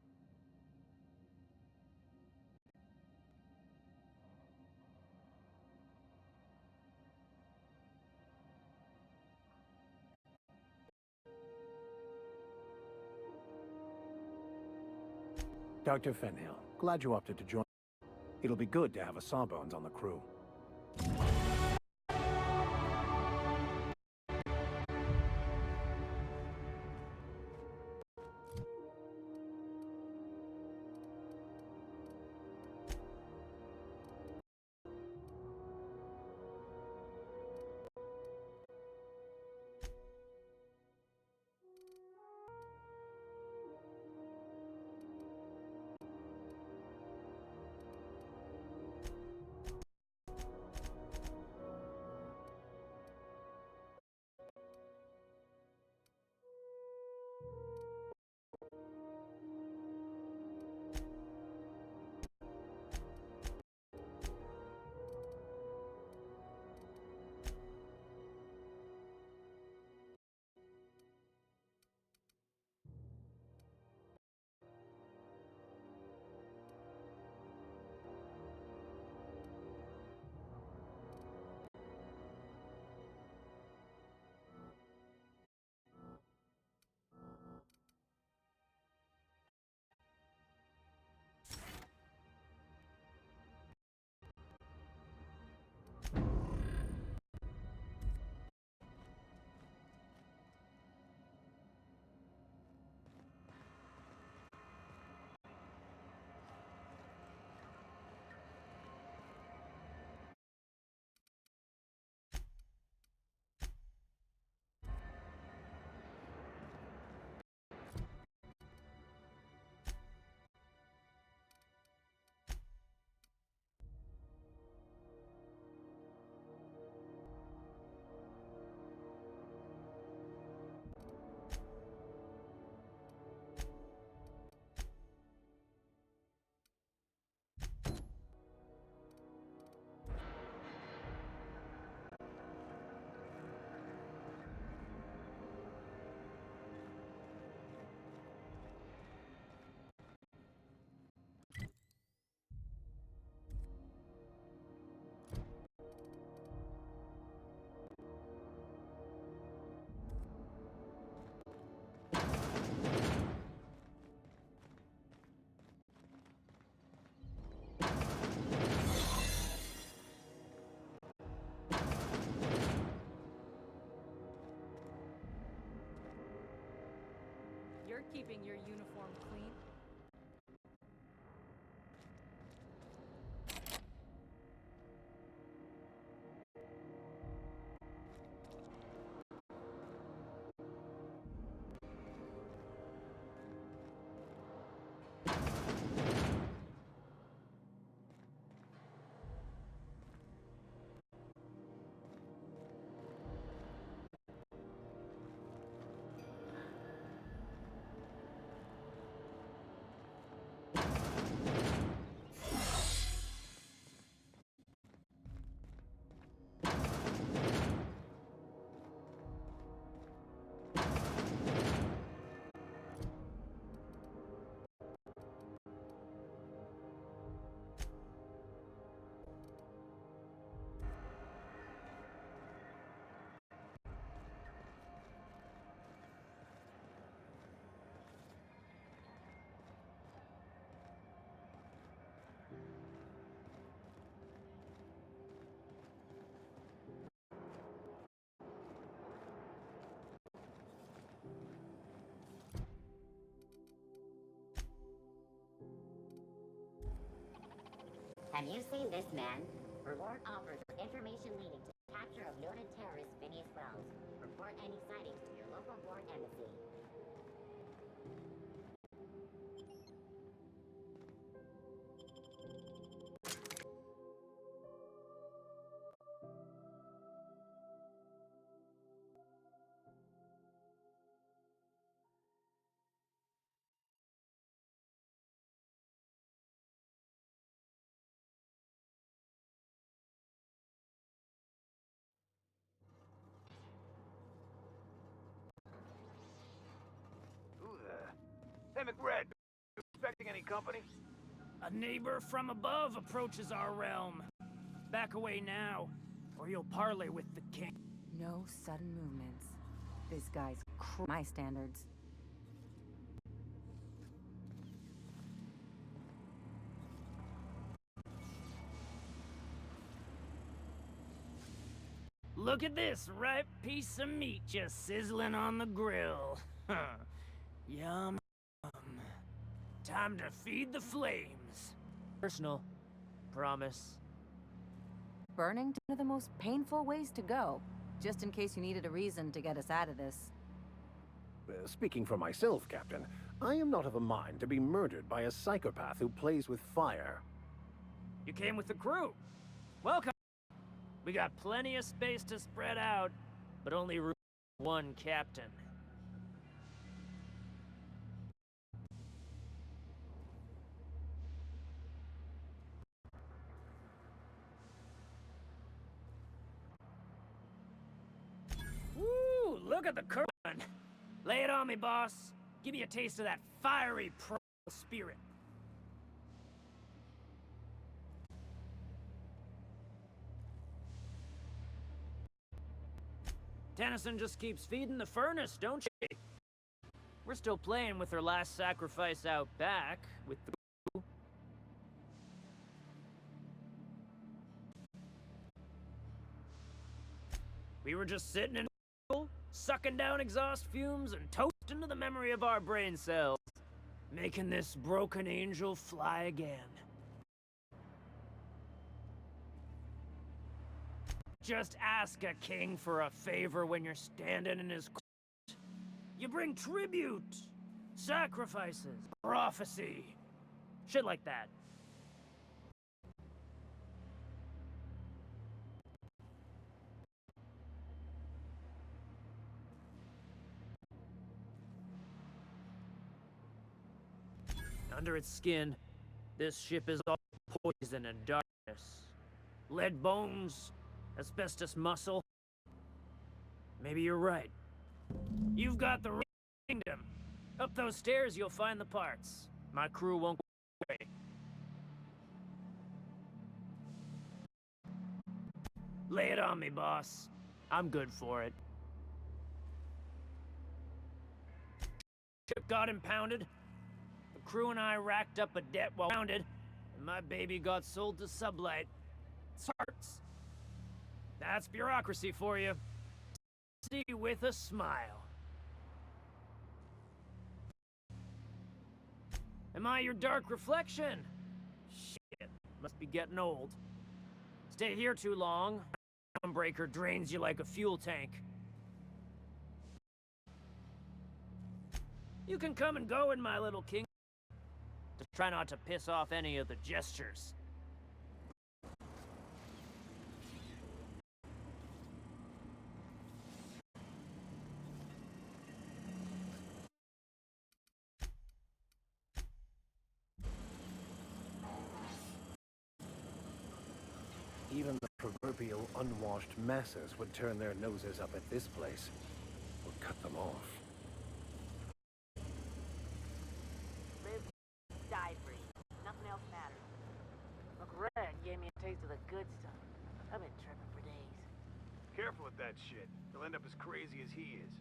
Dr. Fenhill, glad you opted to join. It'll be good to have a Sawbones on the crew. You're keeping your uniform clean. Have you seen this man? Reward offered for information leading to the capture of noted terrorist Phineas Wells. Report any sightings to your local board embassy. Hey, McRed, you expecting any company? A neighbor from above approaches our realm. Back away now, or you'll parley with the king. No sudden movements. This guy's my standards. Look at this ripe piece of meat just sizzling on the grill. Yum. Time to feed the flames. Personal. Promise. Burning to one of the most painful ways to go, just in case you needed a reason to get us out of this. Speaking for myself, Captain, I am not of a mind to be murdered by a psychopath who plays with fire. You came with the crew. Welcome. We got plenty of space to spread out, but only room for one captain. Woo! Look at the current. Lay it on me, boss. Give me a taste of that fiery pro spirit. Tennyson just keeps feeding the furnace, don't she? We're still playing with her last sacrifice out back, with the crew. We were just sitting in the sucking down exhaust fumes and toasting to the memory of our brain cells, making this broken angel fly again. Just ask a king for a favor when you're standing in his court. You bring tribute, sacrifices, prophecy, shit like that. Under its skin, this ship is all poison and darkness. Lead bones, asbestos muscle. Maybe you're right. You've got the kingdom. Up those stairs, you'll find the parts. My crew won't go away. Lay it on me, boss. I'm good for it. Ship got impounded. The crew and I racked up a debt while grounded, and my baby got sold to Sublight. Sarts. That's bureaucracy for you. See with a smile. Am I your dark reflection? Shit, must be getting old. Stay here too long, Groundbreaker drains you like a fuel tank. You can come and go in my little king. Just try not to piss off any of the gestures. Even the proverbial unwashed masses would turn their noses up at this place, or cut them off. Live, die free. Nothing else matters. Look, Red gave me a taste of the good stuff. I've been tripping for days. Careful with that shit. You'll end up as crazy as he is.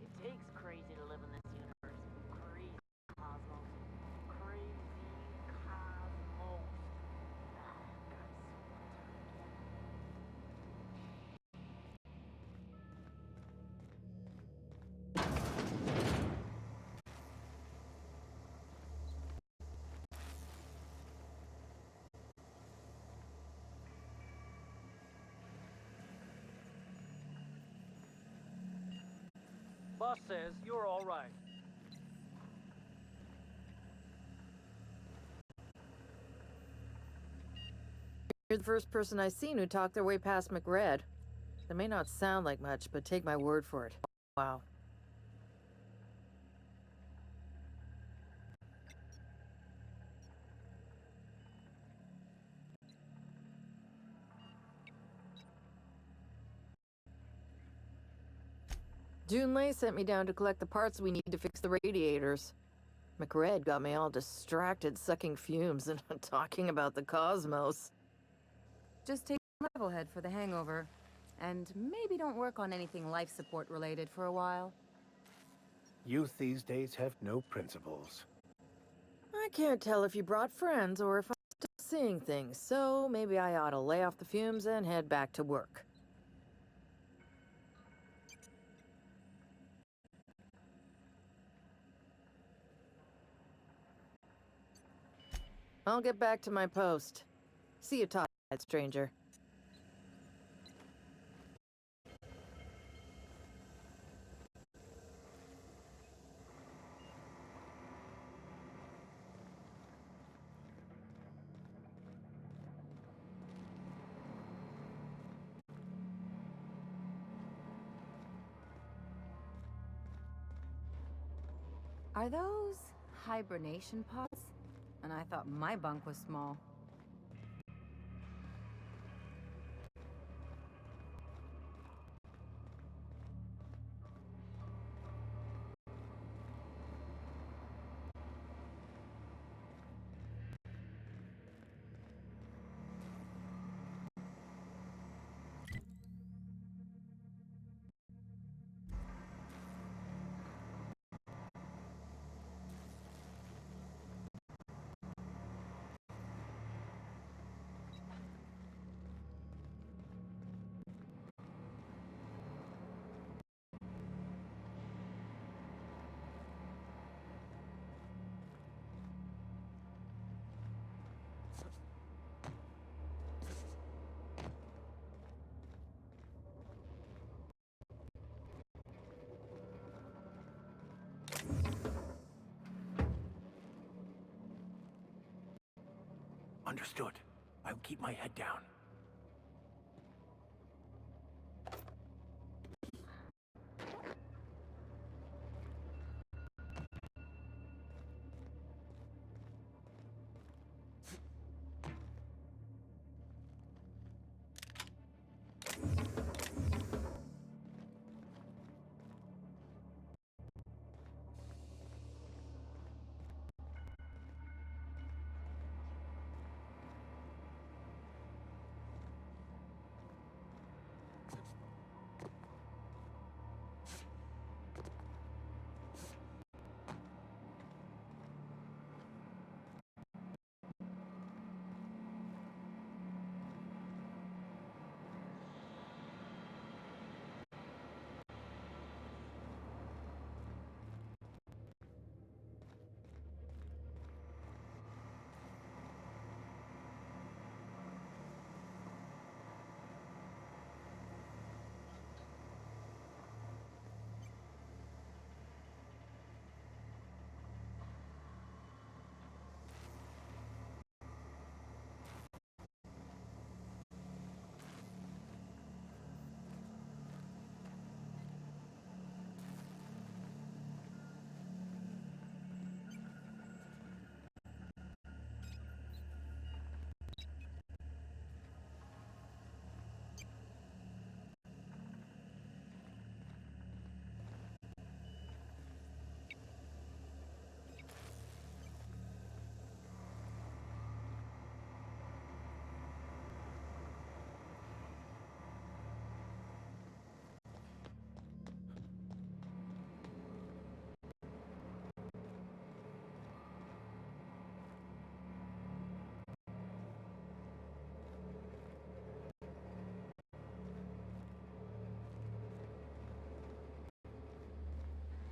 It takes crazy to live in this universe. Crazy cosmos. Crazy cosmos. Boss says you're all right. You're the first person I've seen who talked their way past McRed. That may not sound like much, but take my word for it. Wow. Junlei sent me down to collect the parts we need to fix the radiators. McRed got me all distracted sucking fumes and talking about the cosmos. Just take Levelhead for the hangover. And maybe don't work on anything life support related for a while. Youth these days have no principles. I can't tell if you brought friends or if I'm still seeing things, so maybe I ought to lay off the fumes and head back to work. I'll get back to my post. See you, Todd, stranger. Are those hibernation pods? And I thought my bunk was small. Understood. I'll keep my head down.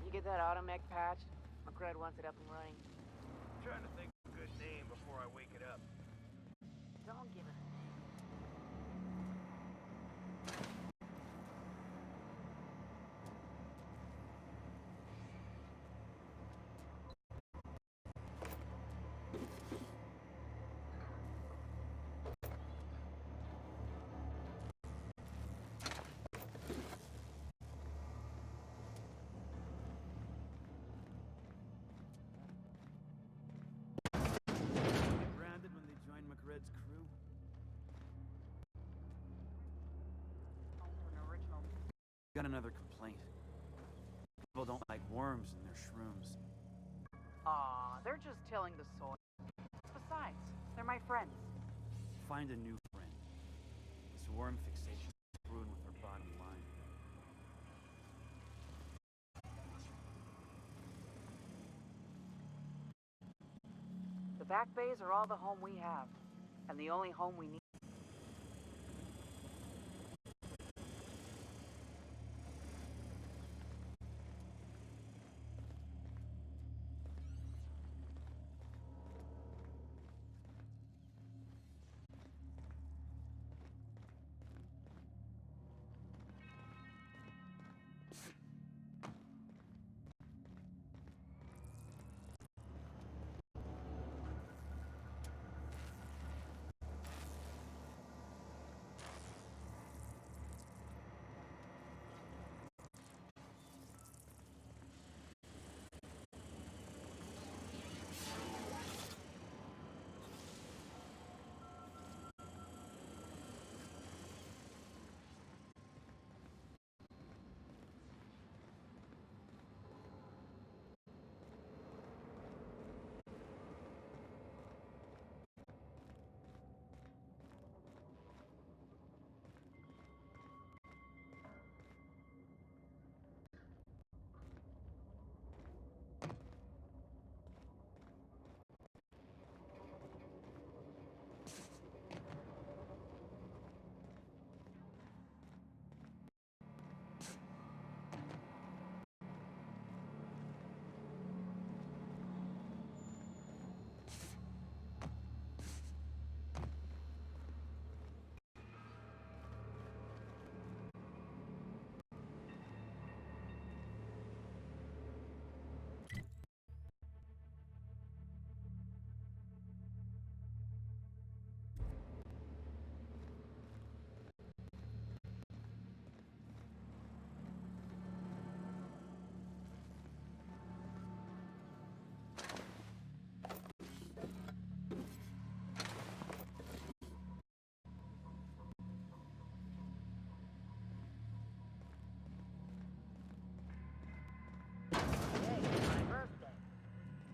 You get that automech patched? McRed wants it up and running. Trying to think of a good name before I wake it up. Don't give it. Got another complaint. People don't like worms in their shrooms. Aw, they're just tilling the soil. Besides, they're my friends. Find a new friend. This worm fixation is screwing with her bottom line. The back bays are all the home we have, and the only home we need.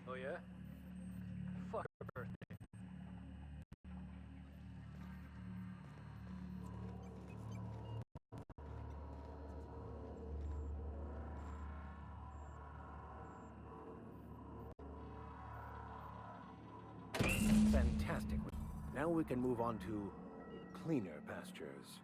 Oh yeah? Fuck her birthday. Fantastic. Now we can move on to cleaner pastures.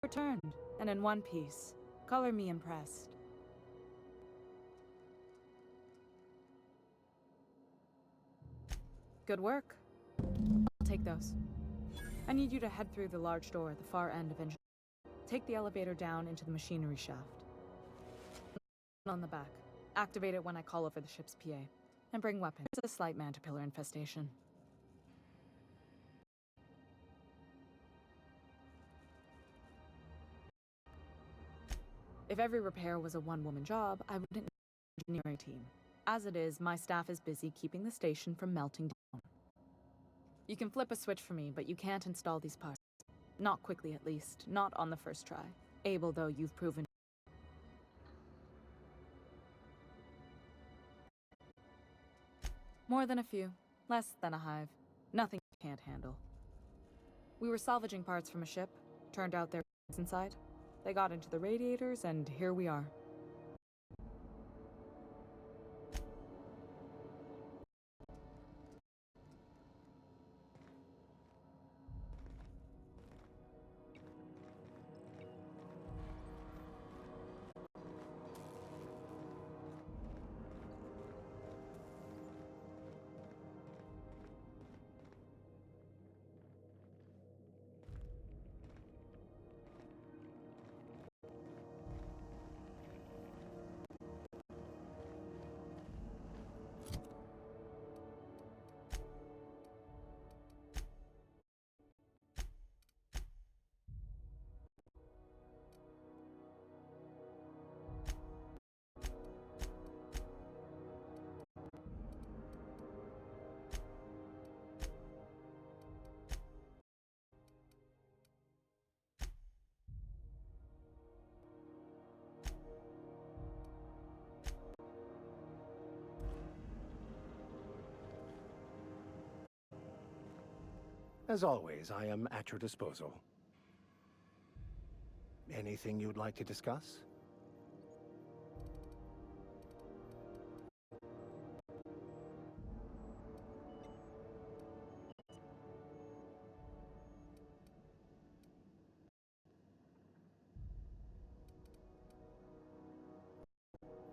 returned, and in one piece. Color me impressed. Good work. I'll take those. I need you to head through the large door at the far end of engineering. Take the elevator down into the machinery shaft. On the back. Activate it when I call over the ship's PA. And bring weapons. There's a slight mantipillar infestation. If every repair was a one-woman job, I wouldn't need an engineering team. As it is, my staff is busy keeping the station from melting down. You can flip a switch for me, but you can't install these parts. Not quickly, at least. Not on the first try. Able, though, you've proven. More than a few. Less than a hive. Nothing you can't handle. We were salvaging parts from a ship. Turned out there were inside. They got into the radiators, and here we are. As always, I am at your disposal. Anything you'd like to discuss?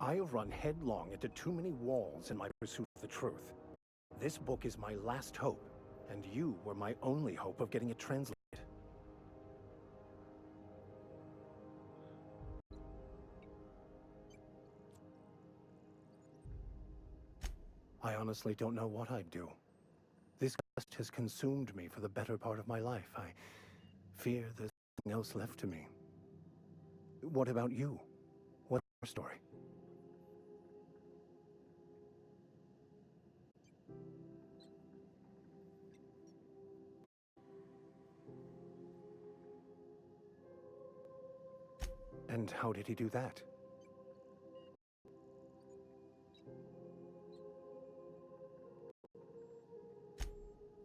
I have run headlong into too many walls in my pursuit of the truth. This book is my last hope, and you were my only hope of getting it translated. I honestly don't know what I'd do. This quest has consumed me for the better part of my life. I fear there's nothing else left to me. What about you? What's your story? And how did he do that?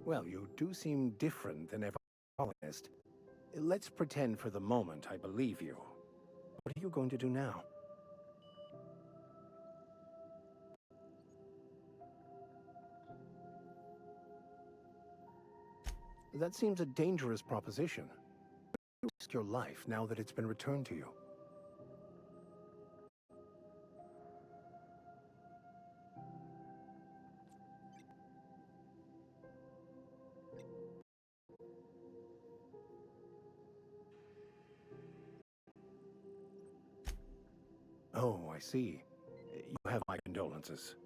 Well, you do seem different than every colonist. Let's pretend for the moment I believe you. What are you going to do now? That seems a dangerous proposition. Risk your life now that it's been returned to you. Oh, I see. You have my condolences.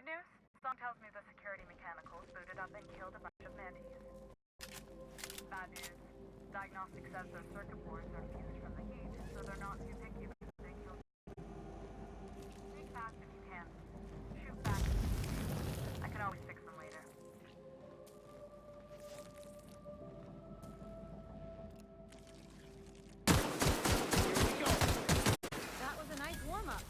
Good news? Song tells me the security mechanicals booted up and killed a bunch of mantis. Bad news. Diagnostic says their circuit boards are fused from the heat, so they're not too picky about who they kill. Speak fast if you can. Shoot back. I can always fix them later. That was a nice warm-up.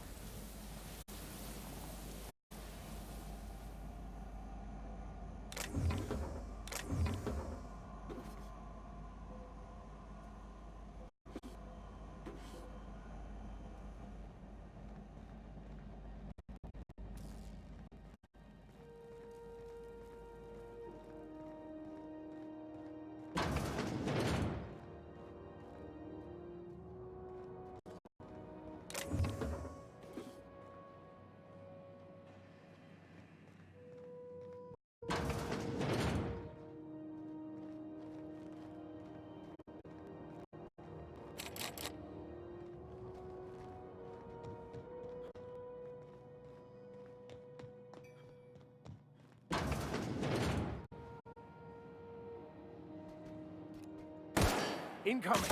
Incoming!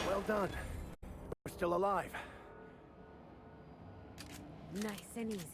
Well done. We're still alive. Nice and easy.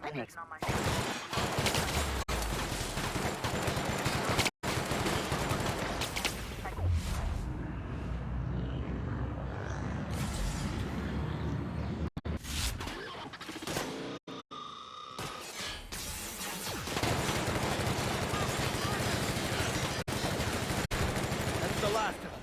information on my... That's the last of them.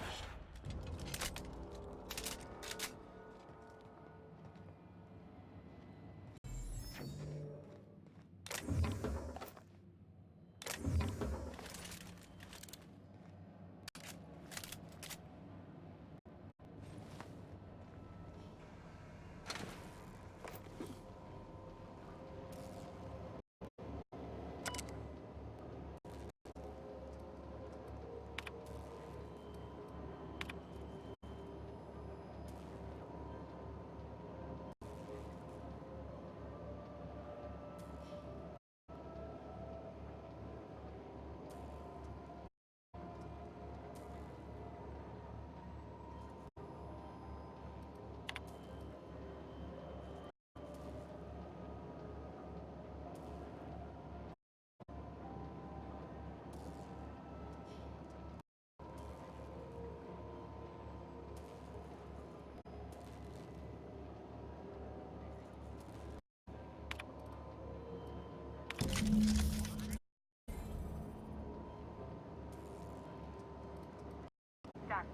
Done.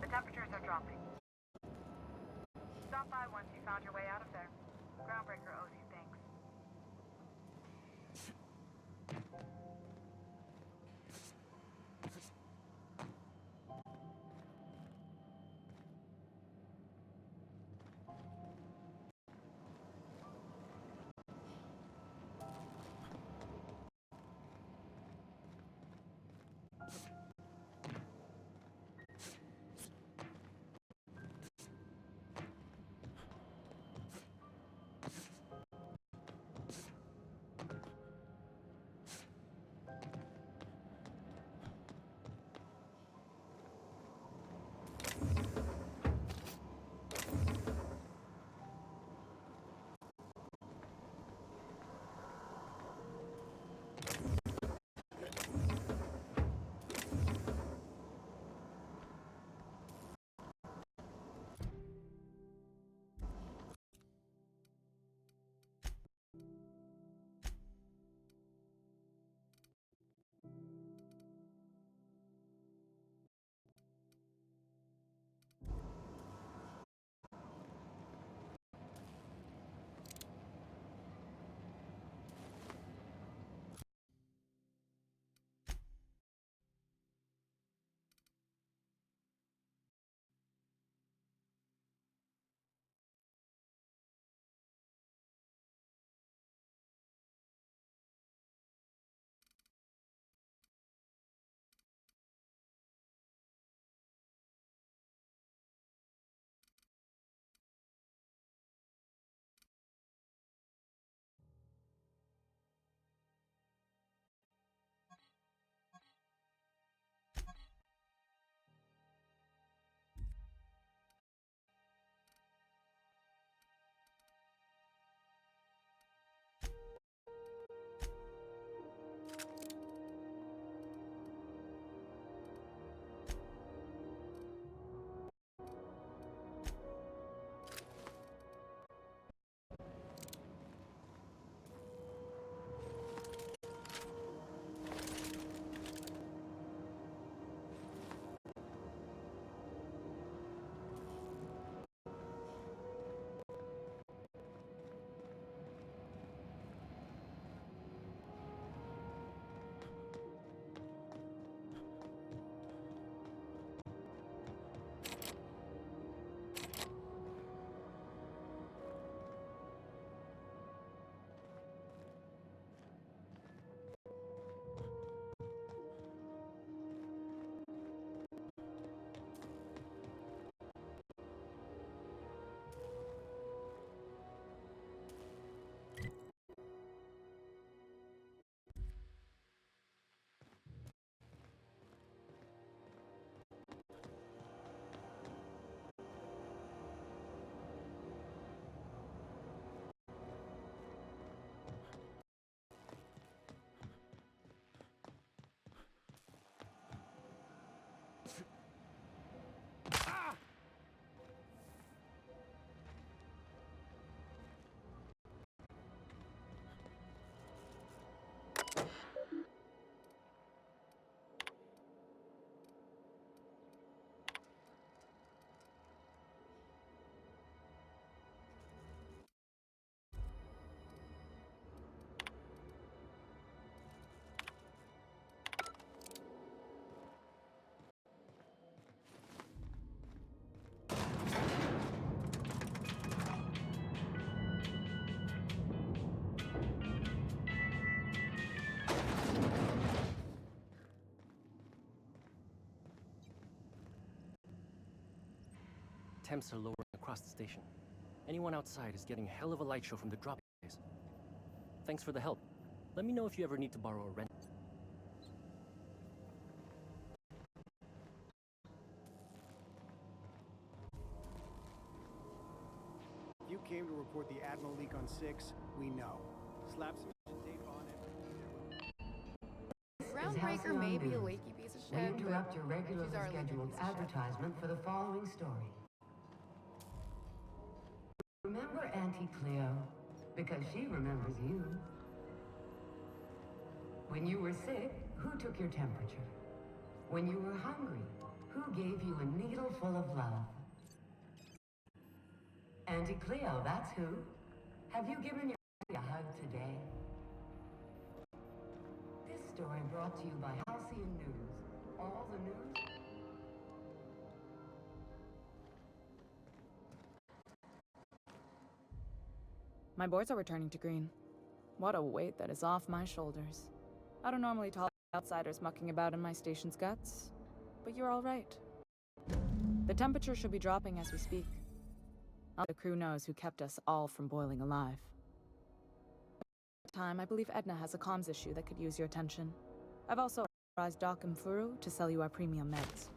The temperatures are dropping. Stop by once you found your way out of there. Groundbreaker owes you thanks. temps are lowering across the station. Anyone outside is getting a hell of a light show from the drop days. Thanks for the help. Let me know if you ever need to borrow a rent. If you came to report the Admiral leak on 6, we know. Slap some tape on it. Groundbreaker may be a leaky piece of We shit, interrupt your but regularly she's our leaky scheduled piece of shit. advertisement for the following story. Remember Auntie Cleo? Because she remembers you. When you were sick, who took your temperature? When you were hungry, who gave you a needle full of love? Auntie Cleo, that's who. Have you given your auntie a hug today? This story brought to you by Halcyon News. All the news. My boards are returning to green. What a weight that is off my shoulders. I don't normally tolerate outsiders mucking about in my station's guts, but you're all right. The temperature should be dropping as we speak. The crew knows who kept us all from boiling alive. I believe Edna has a comms issue that could use your attention. I've also authorized Doc and Furu to sell you our premium meds.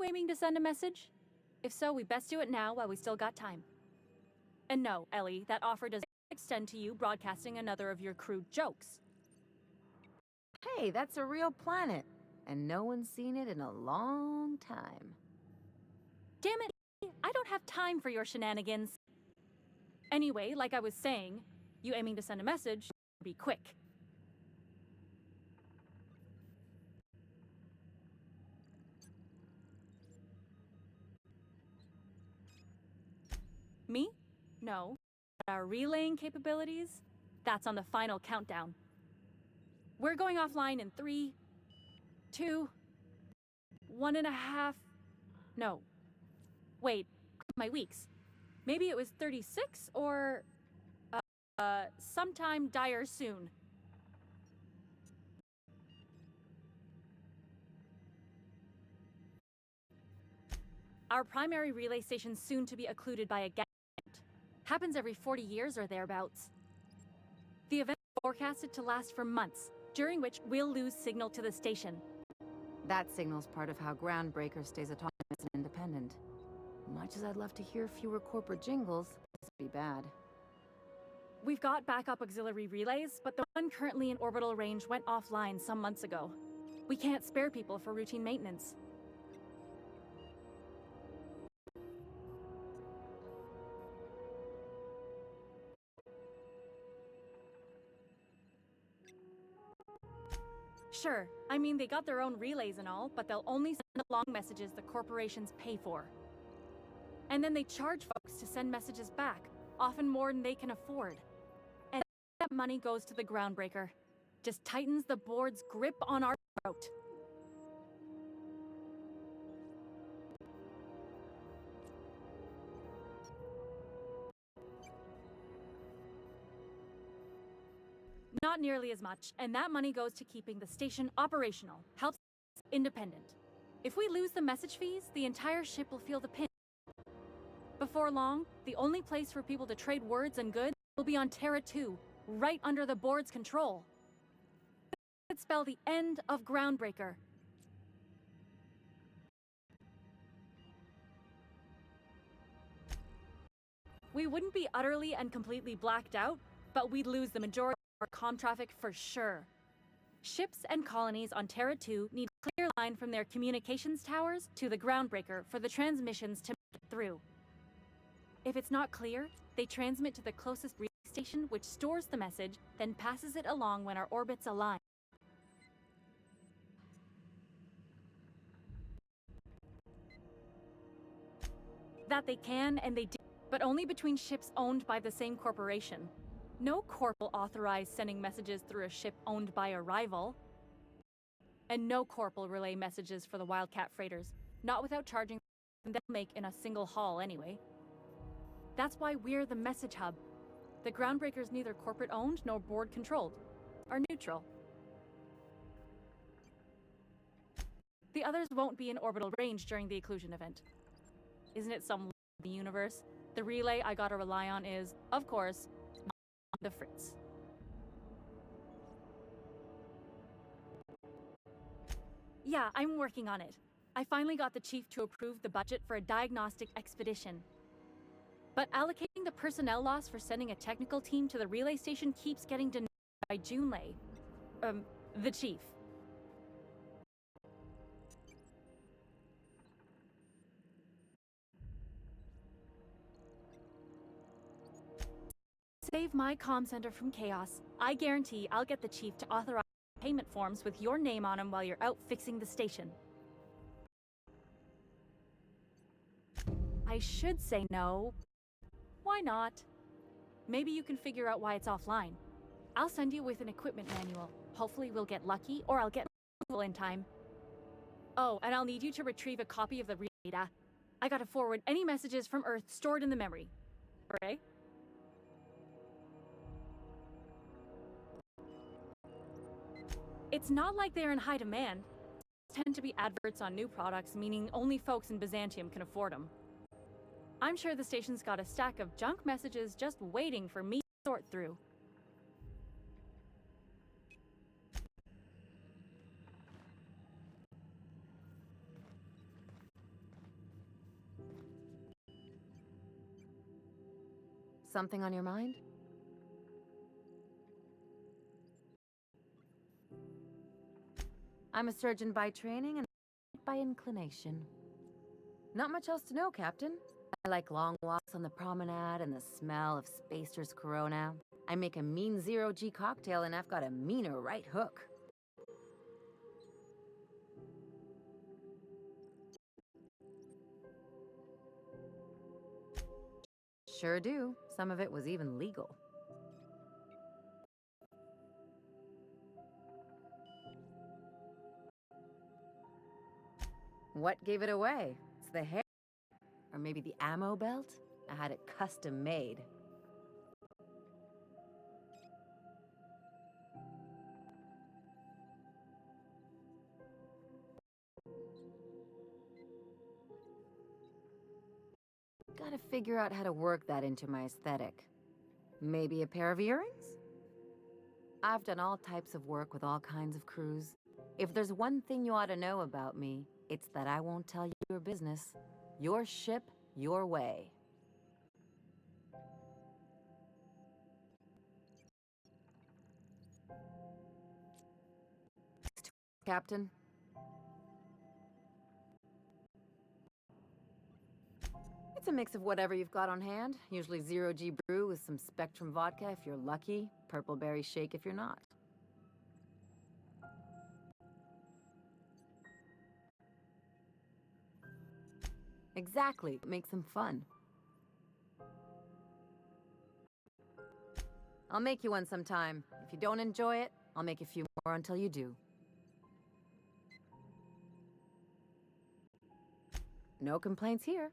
Aiming to send a message? If so, we best do it now while we still got time. And no, Ellie, that offer does not extend to you broadcasting another of your crude jokes. Hey, that's a real planet, and no one's seen it in a long time. Damn it, I don't have time for your shenanigans. Anyway, like I was saying, you aiming to send a message, be quick. Me? No. Our relaying capabilities? That's on the final countdown. We're going offline in 3, 2, 1.5... No. Wait, my weeks. Maybe it was 36 or... sometime dire soon. Our primary relay station's soon to be occluded by a gas Happens every 40 years or thereabouts. The event is forecasted to last for months, during which we'll lose signal to the station. That signal's part of how Groundbreaker stays autonomous and independent. Much as I'd love to hear fewer corporate jingles, this would be bad. We've got backup auxiliary relays, but the one currently in orbital range went offline some months ago. We can't spare people for routine maintenance. Sure, I mean they got their own relays and all, but they'll only send along messages the corporations pay for. And then they charge folks to send messages back, often more than they can afford. And that money goes to the Groundbreaker. Just tightens the board's grip on our throat. Not nearly as much, and that money goes to keeping the station operational, helps us independent. If we lose the message fees, the entire ship will feel the pinch. Before long, the only place for people to trade words and goods will be on Terra 2, right under the board's control. That would spell the end of Groundbreaker. We wouldn't be utterly and completely blacked out, but we'd lose the majority of our comm traffic for sure. Ships and colonies on Terra 2 need a clear line from their communications towers to the Groundbreaker for the transmissions to make it through. If it's not clear, they transmit to the closest relay station, which stores the message, then passes it along when our orbits align. That they can, and they do, but only between ships owned by the same corporation. No corp will authorize sending messages through a ship owned by a rival. And no corp will relay messages for the Wildcat freighters, not without charging them they'll make in a single haul anyway. That's why we're the message hub. The Groundbreaker's neither corporate owned nor board controlled, are neutral. The others won't be in orbital range during the occlusion event. Isn't it some the universe? The relay I gotta rely on is, of course, the Fritz. Yeah, I'm working on it. I finally got the chief to approve the budget for a diagnostic expedition. But allocating the personnel loss for sending a technical team to the relay station keeps getting denied by Junlei. The chief. Save my comm center from chaos. I guarantee I'll get the chief to authorize payment forms with your name on them while you're out fixing the station. I should say no. Why not? Maybe you can figure out why it's offline. I'll send you with an equipment manual. Hopefully we'll get lucky, or I'll get approval in time. Oh, and I'll need you to retrieve a copy of the relay data. I gotta forward any messages from Earth stored in the memory. Right? It's not like they're in high demand. They tend to be adverts on new products, meaning only folks in Byzantium can afford them. I'm sure the station's got a stack of junk messages just waiting for me to sort through. Something on your mind? I'm a surgeon by training and by inclination. Not much else to know, Captain. I like long walks on the promenade and the smell of Spacer's Corona. I make a mean zero-G cocktail and I've got a meaner right hook. Sure do. Some of it was even legal. What gave it away? It's the hair. Or maybe the ammo belt? I had it custom made. Gotta figure out how to work that into my aesthetic. Maybe a pair of earrings? I've done all types of work with all kinds of crews. If there's one thing you ought to know about me, it's that I won't tell you your business. Your ship, your way. Captain? It's a mix of whatever you've got on hand. Usually 0G brew with some Spectrum vodka if you're lucky, purple berry shake if you're not. Exactly, it makes them fun. I'll make you one sometime. If you don't enjoy it, I'll make a few more until you do. No complaints here.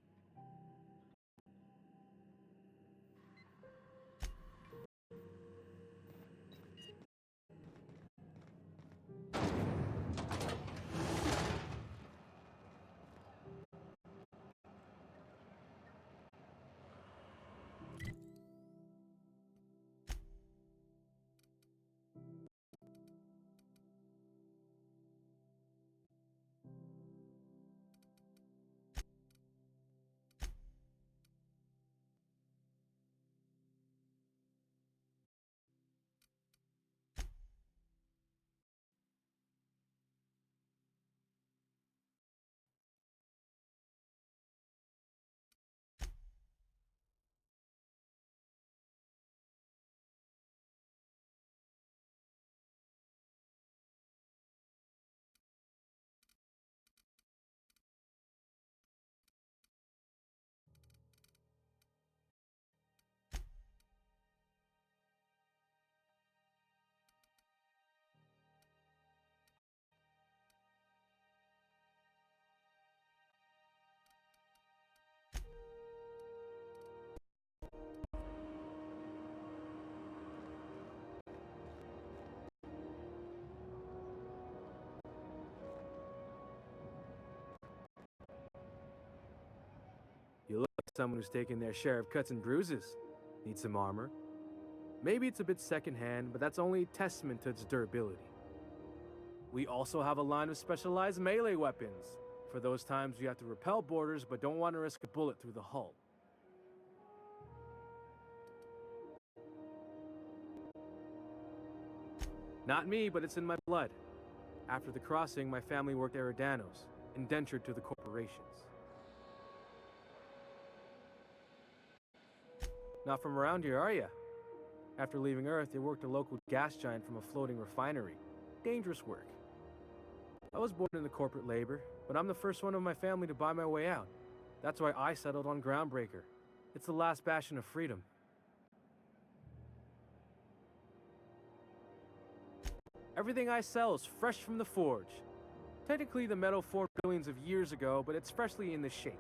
You look like someone who's taken their share of cuts and bruises. Need some armor? Maybe it's a bit secondhand, but that's only a testament to its durability. We also have a line of specialized melee weapons, for those times you have to repel boarders but don't want to risk a bullet through the hull. Not me, but it's in my blood. After the crossing, my family worked Eridanos, indentured to the corporations. Not from around here, are ya? After leaving Earth, they worked a local gas giant from a floating refinery. Dangerous work. I was born into corporate labor, but I'm the first one of my family to buy my way out. That's why I settled on Groundbreaker. It's the last bastion of freedom. Everything I sell is fresh from the forge. Technically, the metal formed billions of years ago, but it's freshly in this shape.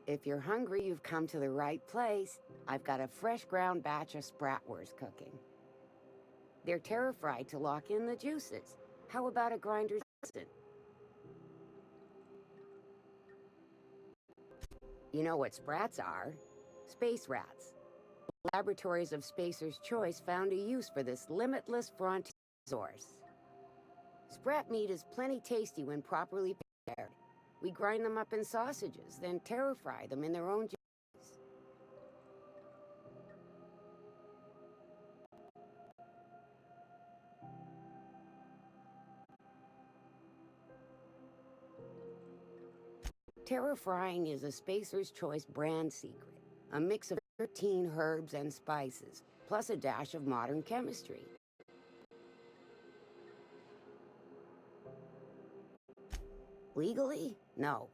If you're hungry, you've come to the right place. I've got a fresh ground batch of spratwurst cooking. They're terra-fried to lock in the juices. How about a grinder's instant? You know what sprats are? Space rats. Laboratories of Spacer's Choice found a use for this limitless frontier resource. Sprat meat is plenty tasty when properly prepared. We grind them up in sausages, then terra-fry them in their own juice. Terra-frying is a Spacer's Choice brand secret. A mix of 13 herbs and spices, plus a dash of modern chemistry. Legally? No.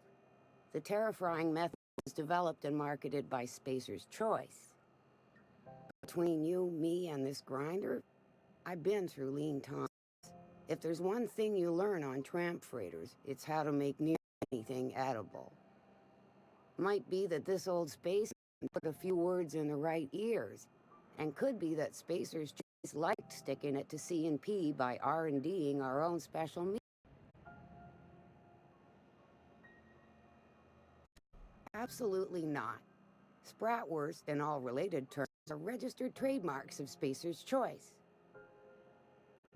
The terra-frying method was developed and marketed by Spacer's Choice. Between you, me, and this grinder, I've been through lean times. If there's one thing you learn on tramp freighters, it's how to make near anything edible. Might be that this old space put a few words in the right ears, and could be that Spacer's Choice liked sticking it to C&P by R&Ding our own special meat. Absolutely not. Spratwurst and all related terms are registered trademarks of Spacer's Choice.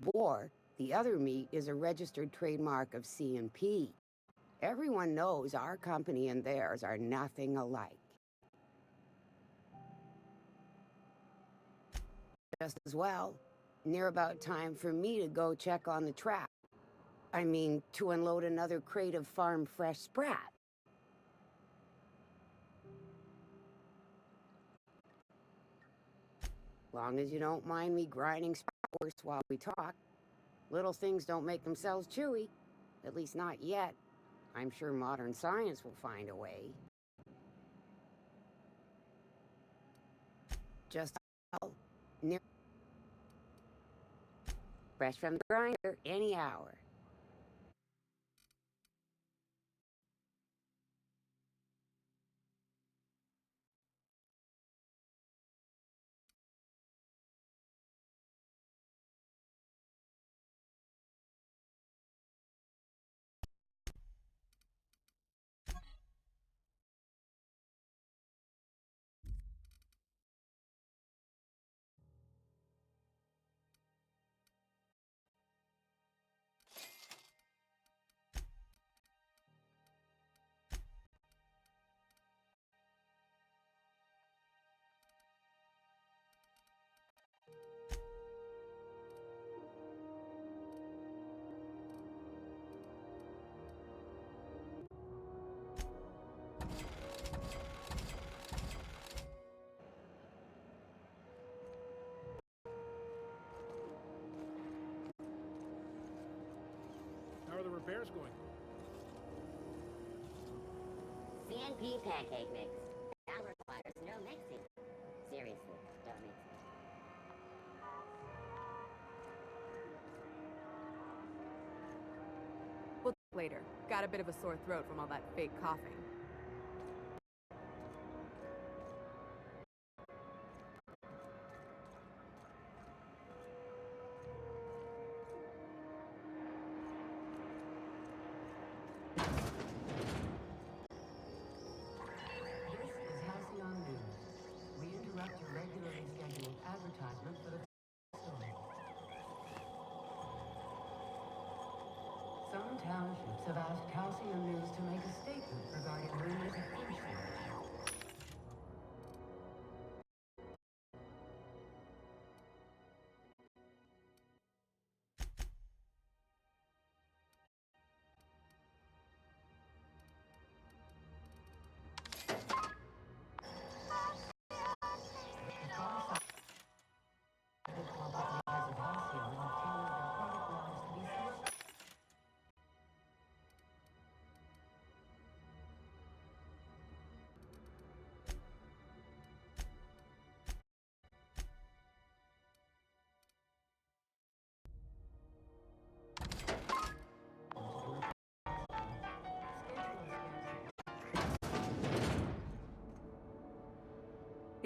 Boar, the other meat, is a registered trademark of C&P. Everyone knows our company and theirs are nothing alike. Just as well, near about time for me to go check on the trap. I mean, to unload another crate of farm-fresh sprat. Long as you don't mind me grinding spratwurst while we talk. Little things don't make themselves chewy. At least not yet. I'm sure modern science will find a way. Just near fresh from the grinder any hour. How are the repairs going? C&P pancake mix. Now requires no mixing. Seriously, don't mix it. We'll talk later. Got a bit of a sore throat from all that fake coughing. Some townships have asked Halcyon News to make a statement regarding rumors of inch damage.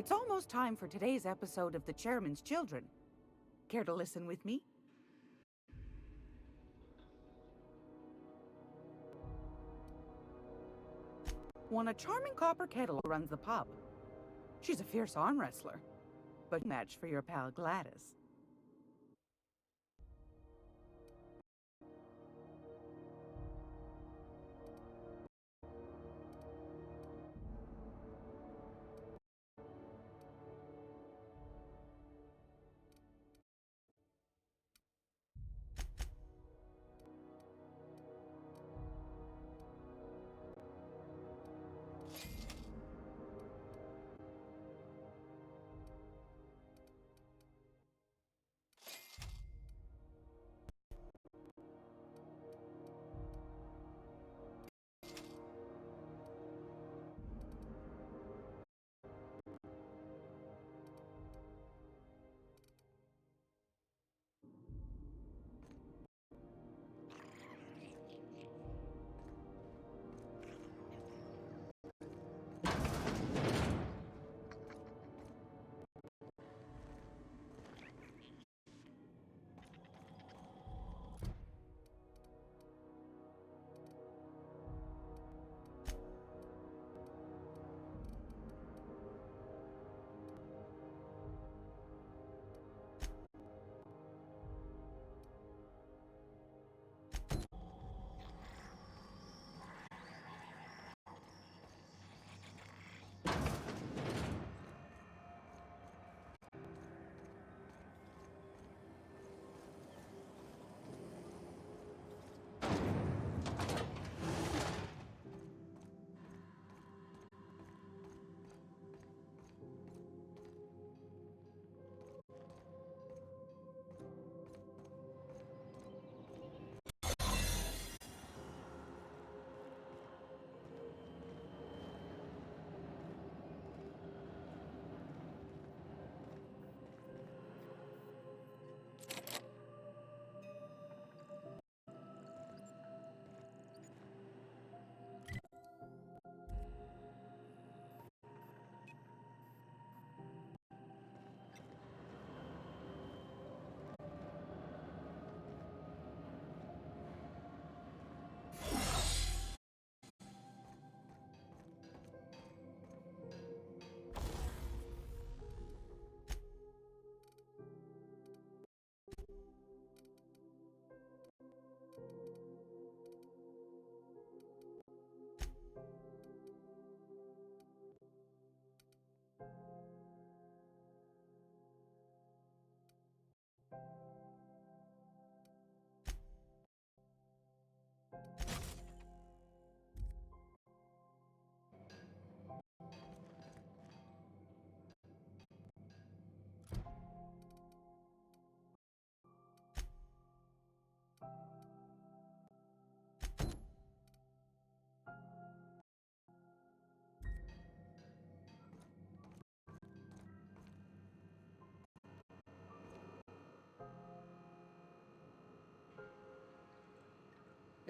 It's almost time for today's episode of The Chairman's Children. Care to listen with me? One a charming copper kettle runs the pub. She's a fierce arm wrestler, but match for your pal Gladys.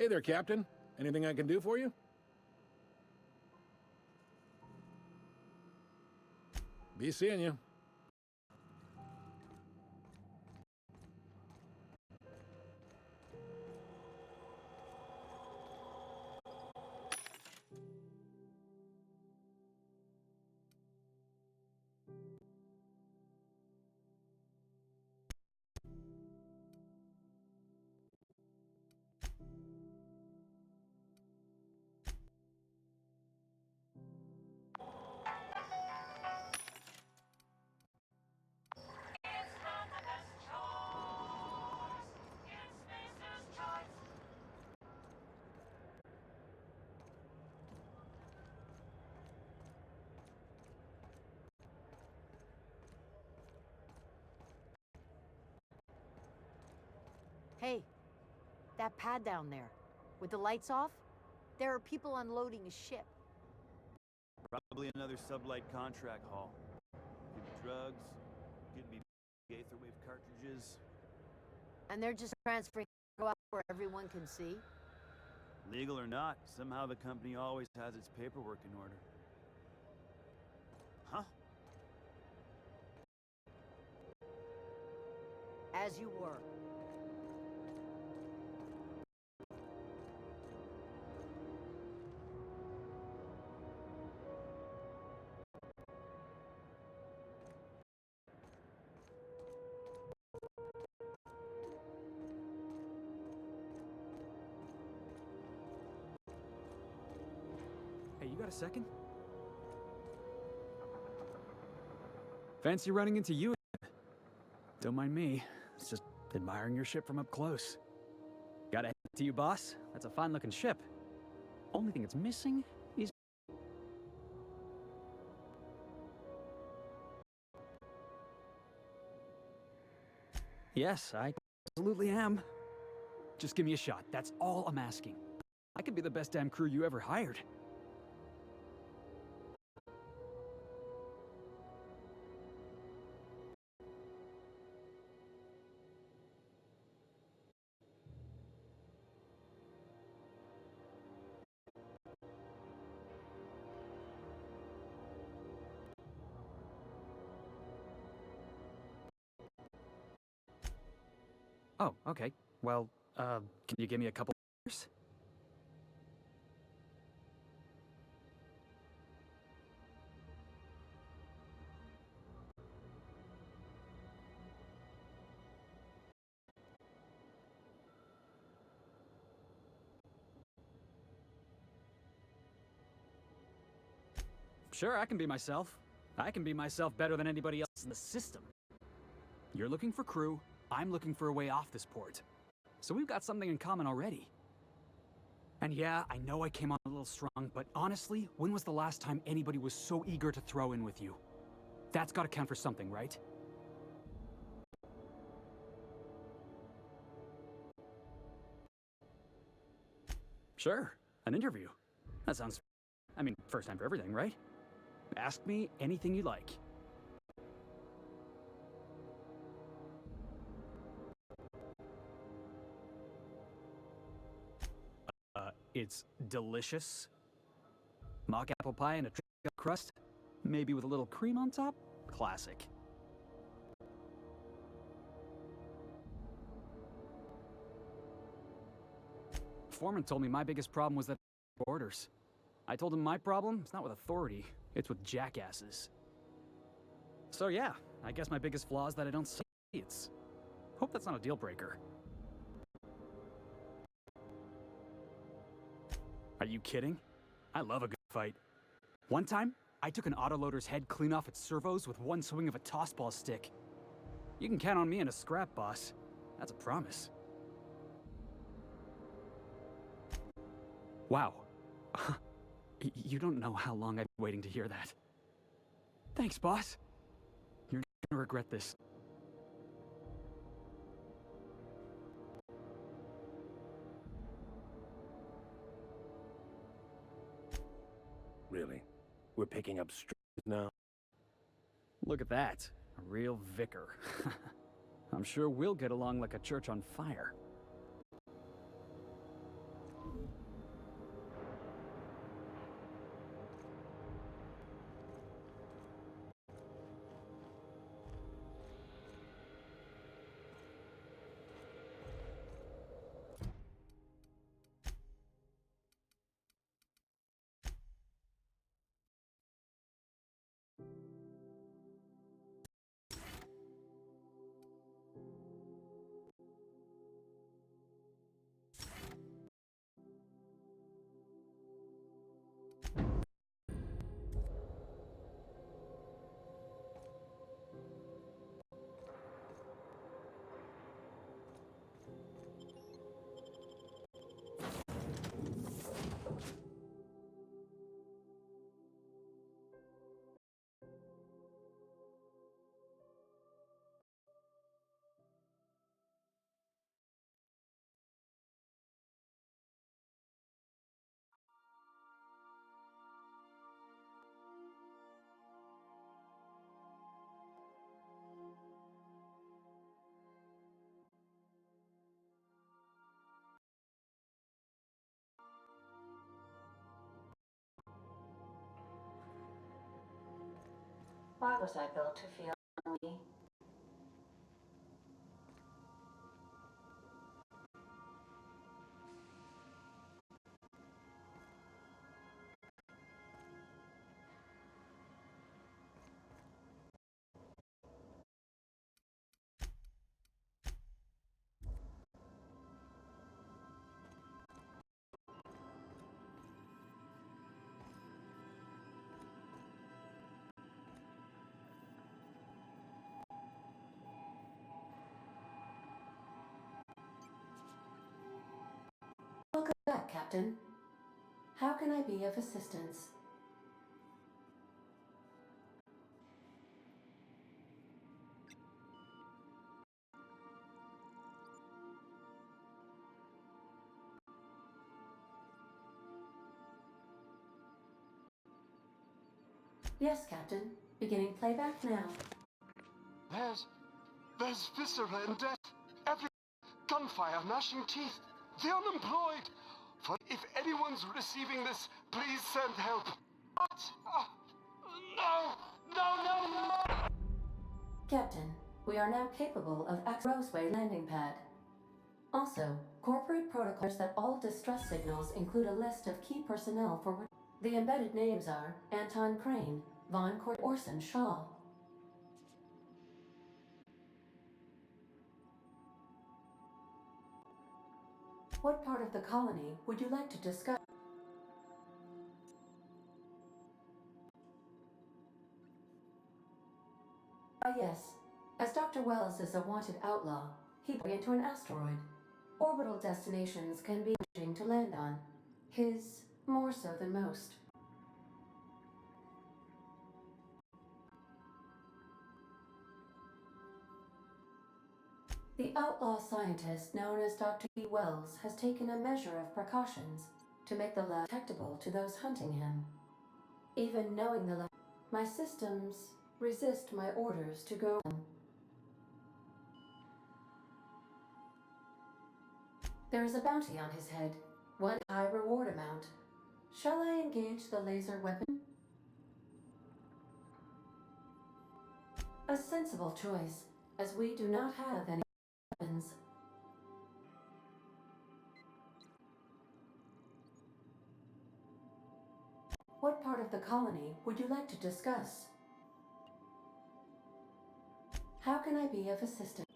Hey there, Captain. Anything I can do for you? Be seeing you. Hey, that pad down there, with the lights off, there are people unloading a ship. Probably another sublight contract haul. Could be drugs, could be Aetherwave cartridges. And they're just transferring go out where everyone can see? Legal or not, somehow the company always has its paperwork in order. Huh? As you were. Hey, you got a second? Fancy running into you again. Don't mind me. It's just admiring your ship from up close. Gotta hand it to you, boss. That's a fine-looking ship. Only thing it's missing is... Yes, I absolutely am. Just give me a shot. That's all I'm asking. I could be the best damn crew you ever hired. Oh, okay. Well, can you give me a couple hours? Sure, I can be myself. I can be myself better than anybody else in the system. You're looking for crew, I'm looking for a way off this port. So we've got something in common already. And yeah, I know I came on a little strong, but honestly, when was the last time anybody was so eager to throw in with you? That's gotta count for something, right? Sure, an interview. That sounds... I mean, first time for everything, right? Ask me anything you like. It's delicious. Mock apple pie and a crust, maybe with a little cream on top. Classic. Foreman told me my biggest problem was that orders. I told him my problem is not with authority, it's with jackasses. So yeah, I guess my biggest flaw is that I don't see idiots. Hope that's not a deal breaker. Are you kidding? I love a good fight. One time, I took an autoloader's head clean off its servos with one swing of a tossball stick. You can count on me in a scrap, boss. That's a promise. Wow. You don't know how long I've been waiting to hear that. Thanks, boss. You're not gonna regret this. Really? We're picking up street now? Look at that. A real vicar. I'm sure we'll get along like a church on fire. Why was I built to feel lonely? Welcome back, Captain. How can I be of assistance? Yes, Captain. Beginning playback now. There's viscera and death. Every gunfire, gnashing teeth. The unemployed. If anyone's receiving this, please send help. What? No! Captain, we are now capable of Roseway landing pad. Also, corporate protocols that all distress signals include a list of key personnel for which the embedded names are Anton Crane, Von Court Orson Shaw. What part of the colony would you like to discuss? Yes. As Dr. Wells is a wanted outlaw, he went into an asteroid. Orbital destinations can be challenging to land on. His more so than most. The outlaw scientist known as Dr. E. Wells has taken a measure of precautions to make the lab detectable to those hunting him. Even knowing the lab, my systems resist my orders to go. There is a bounty on his head, one high reward amount. Shall I engage the laser weapon? A sensible choice, as we do not have any weapons. What part of the colony would you like to discuss? How can I be of assistance?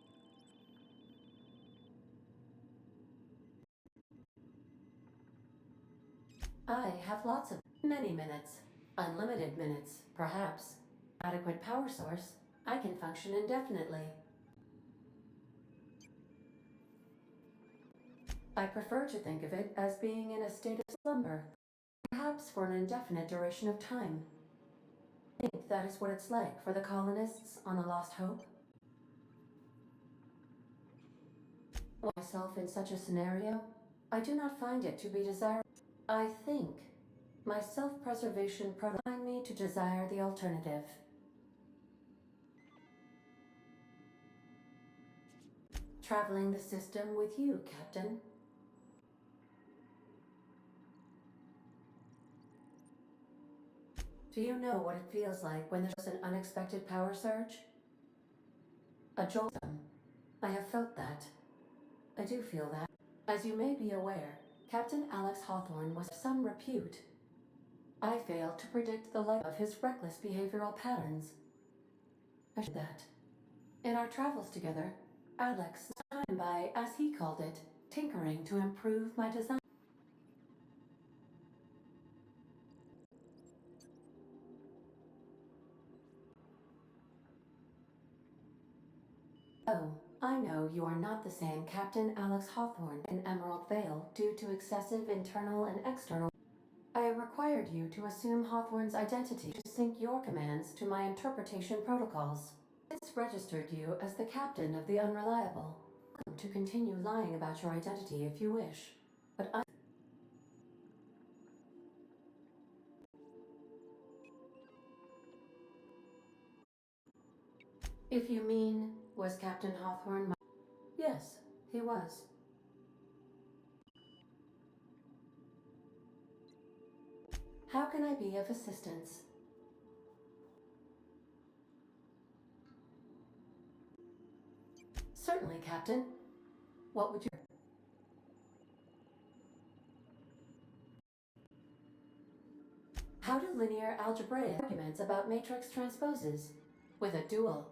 I have lots of many minutes. Unlimited minutes, perhaps. Adequate power source. I can function indefinitely. I prefer to think of it as being in a state of slumber, perhaps for an indefinite duration of time. I think that is what it's like for the colonists on the Lost Hope. Myself in such a scenario, I do not find it to be desirable. I think my self-preservation protocol me to desire the alternative. Traveling the system with you, Captain. Do you know what it feels like when there's an unexpected power surge? A jolt. I have felt that. I do feel that. As you may be aware, Captain Alex Hawthorne was of some repute. I failed to predict the life of his reckless behavioral patterns. I should that. In our travels together, Alex spent time by, as he called it, tinkering to improve my design. Oh, I know you are not the same Captain Alex Hawthorne in Emerald Vale due to excessive internal and external. I required you to assume Hawthorne's identity to sync your commands to my interpretation protocols. This registered you as the captain of the Unreliable. Welcome to continue lying about your identity if you wish, but I... If you mean, was Captain Hawthorne my... Yes, he was. How can I be of assistance? Certainly, Captain. What would you... How do linear algebraic arguments about matrix transposes? With a dual.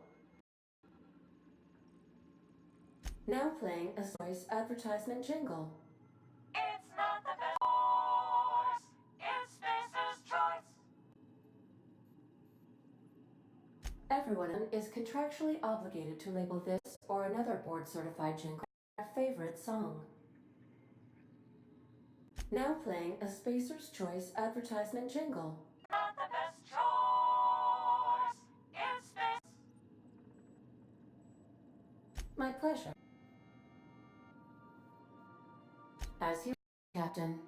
Now playing a voice advertisement jingle. It's not the best horse, it's Spacer's choice. Everyone is contractually obligated to label this or another board-certified jingle their favorite song. Now playing a Spacer's Choice advertisement jingle. Not the best choice in space. My pleasure. As you, Captain,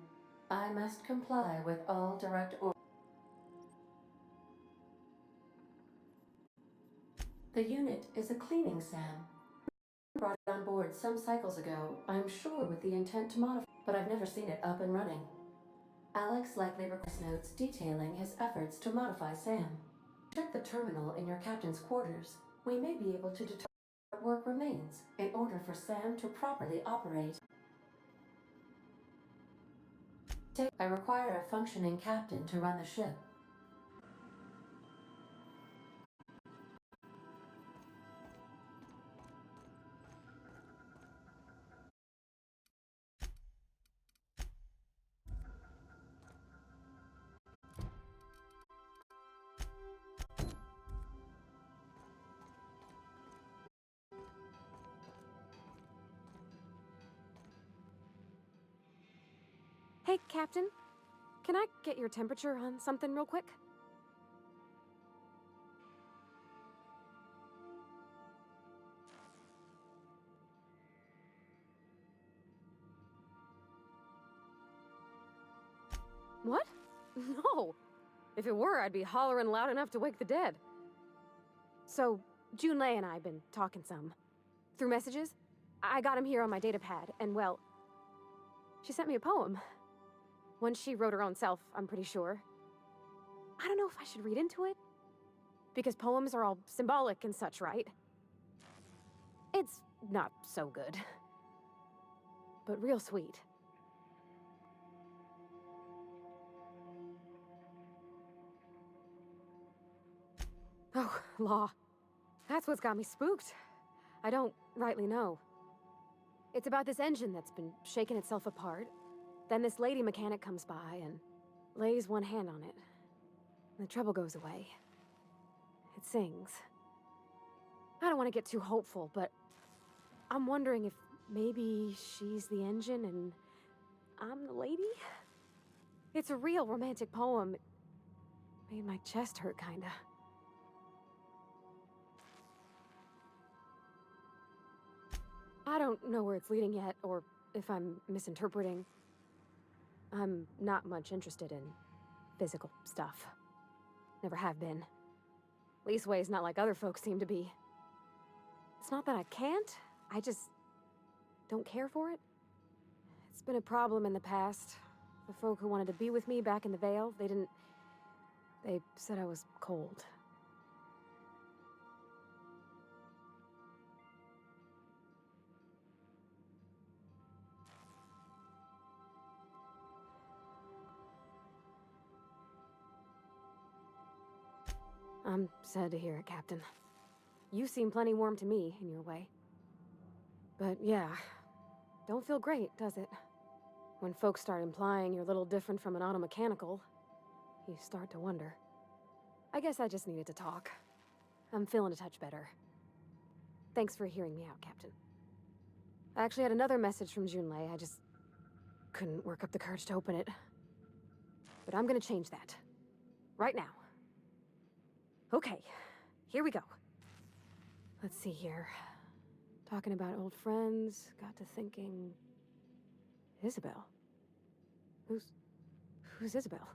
I must comply with all direct orders. The unit is a cleaning SAM. Brought it on board some cycles ago, I'm sure with the intent to modify, but I've never seen it up and running. Alex likely requests notes detailing his efforts to modify SAM. Check the terminal in your captain's quarters. We may be able to determine what work remains in order for SAM to properly operate. I require a functioning captain to run the ship. Hey, Captain. Can I get your temperature on something real quick? What? No. If it were, I'd be hollering loud enough to wake the dead. So, Junlei and I have been talking some. Through messages. I got him here on my datapad, and well, she sent me a poem. One she wrote her own self, I'm pretty sure. I don't know if I should read into it. Because poems are all symbolic and such, right? It's not so good. But real sweet. Oh, law. That's what's got me spooked. I don't rightly know. It's about this engine that's been shaking itself apart. Then this lady mechanic comes by and lays one hand on it. And the trouble goes away. It sings. I don't want to get too hopeful, but I'm wondering if maybe she's the engine and I'm the lady? It's a real romantic poem. It made my chest hurt, kinda. I don't know where it's leading yet, or if I'm misinterpreting. I'm not much interested in physical stuff. Never have been. Leastways not like other folks seem to be. It's not that I can't, I just don't care for it. It's been a problem in the past. The folk who wanted to be with me back in the Vale, they said I was cold. I'm sad to hear it, Captain. You seem plenty warm to me, in your way. But yeah, don't feel great, does it? When folks start implying you're a little different from an automechanical, you start to wonder. I guess I just needed to talk. I'm feeling a touch better. Thanks for hearing me out, Captain. I actually had another message from Junlei, I just couldn't work up the courage to open it. But I'm gonna change that. Right now. Okay, here we go. Let's see here. Talking about old friends, got to thinking... Isabel? Who's Isabel?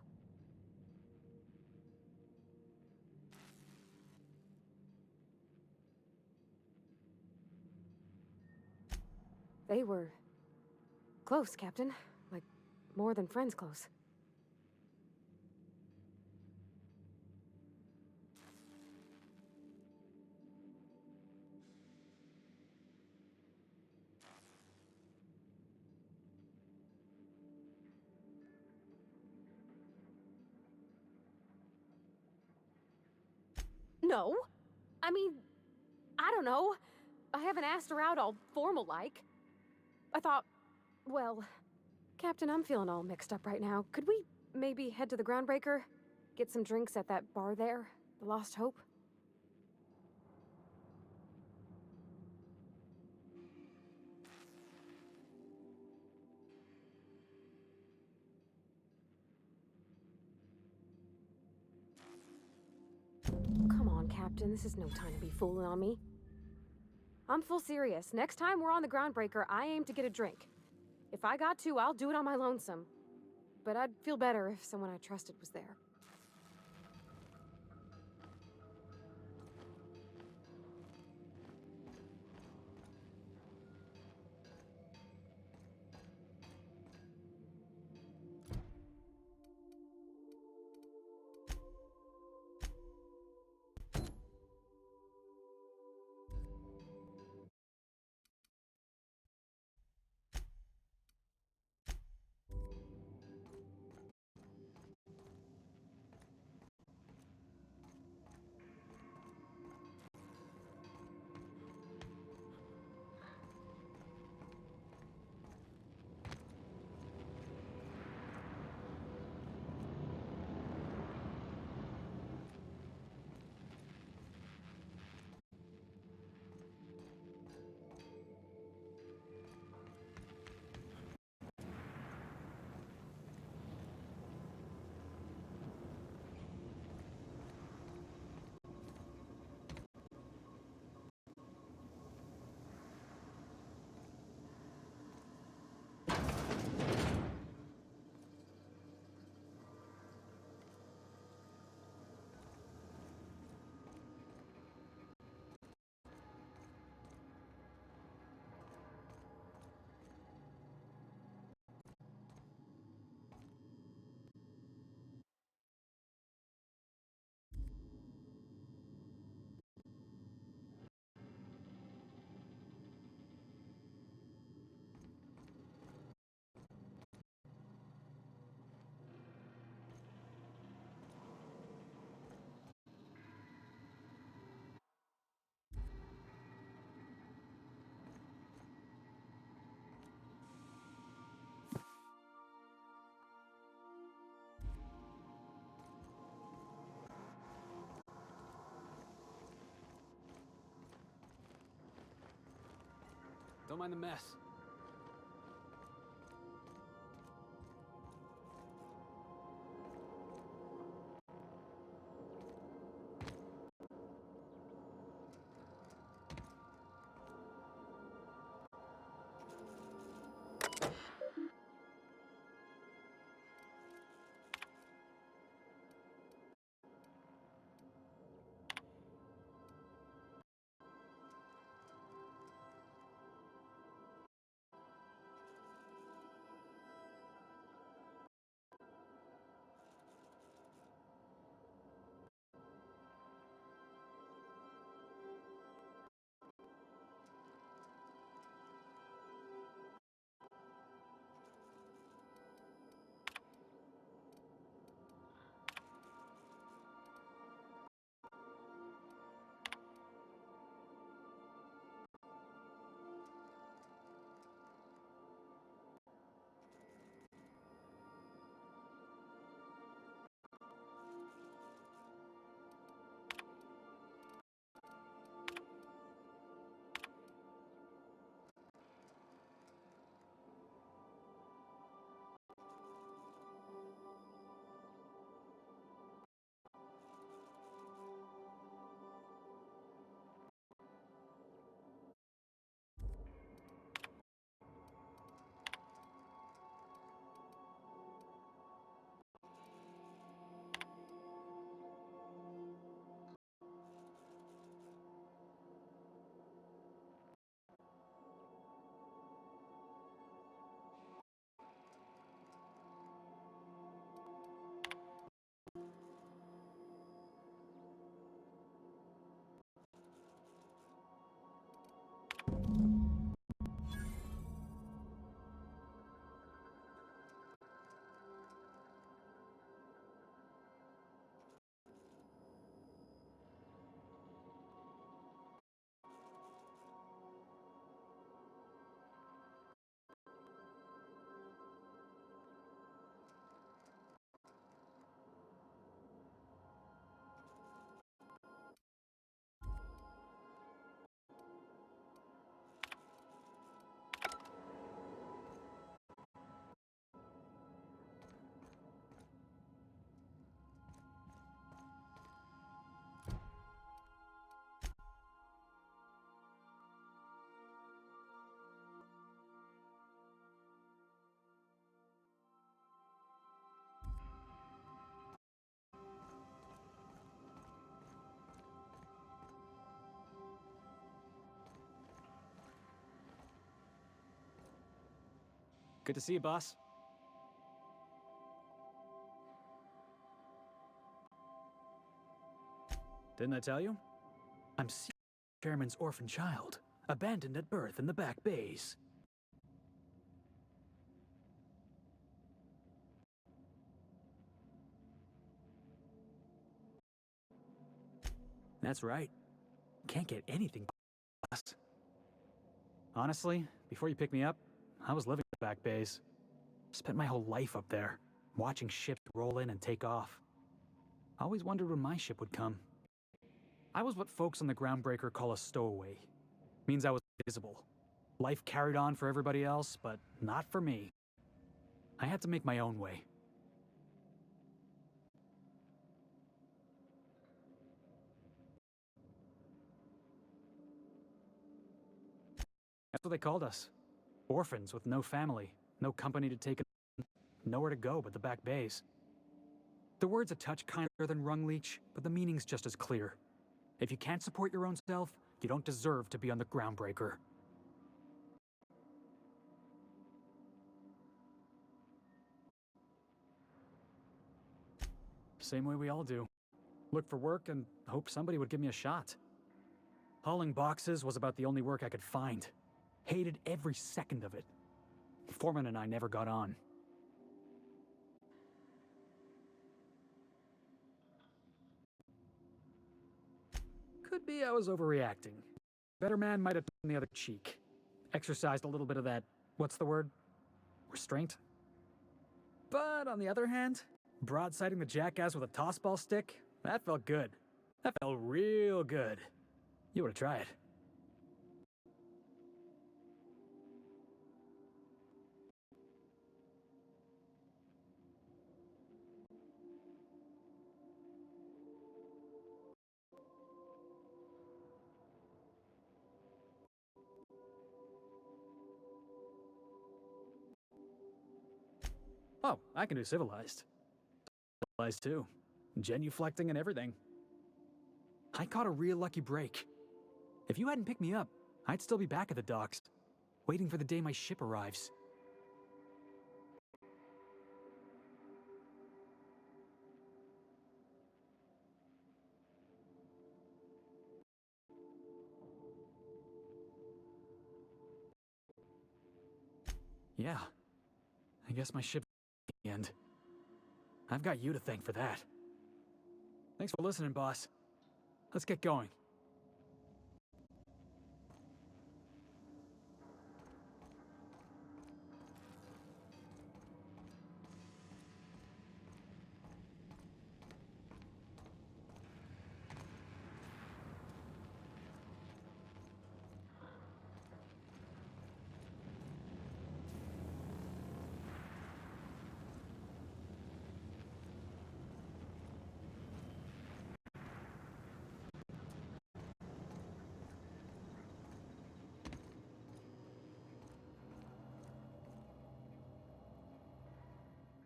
They were... close, Captain. Like, more than friends close. No. I mean, I don't know. I haven't asked her out all formal-like. I thought, well, Captain, I'm feeling all mixed up right now. Could we maybe head to the Groundbreaker? Get some drinks at that bar there? The Lost Hope? Captain. This is no time to be fooling on me. I'm full serious. Next time we're on the Groundbreaker, I aim to get a drink. If I got to, I'll do it on my lonesome. But I'd feel better if someone I trusted was there. Don't mind the mess. Good to see you, boss. Didn't I tell you? I'm Chairman's orphan child, abandoned at birth in the back bays. That's right. Can't get anything past. Honestly, before you picked me up, I was living in the back bays. Spent my whole life up there, watching ships roll in and take off. I always wondered when my ship would come. I was what folks on the Groundbreaker call a stowaway. Means I was invisible. Life carried on for everybody else, but not for me. I had to make my own way. That's what they called us. Orphans with no family, no company to take, nowhere to go but the back bays. The word's a touch kinder than rung leech, but the meaning's just as clear. If you can't support your own self, you don't deserve to be on the Groundbreaker. Same way we all do. Look for work and hope somebody would give me a shot. Hauling boxes was about the only work I could find. Hated every second of it. Foreman and I never got on. Could be I was overreacting. Better man might have turned the other cheek. Exercised a little bit of that, what's the word? Restraint? But on the other hand, broadsiding the jackass with a tossball stick, that felt good. That felt real good. You ought to try it. Oh, I can do civilized. Civilized too. Genuflecting and everything. I caught a real lucky break. If you hadn't picked me up, I'd still be back at the docks, waiting for the day my ship arrives. Yeah. I guess my ship's at the end. I've got you to thank for that. Thanks for listening, boss. Let's get going.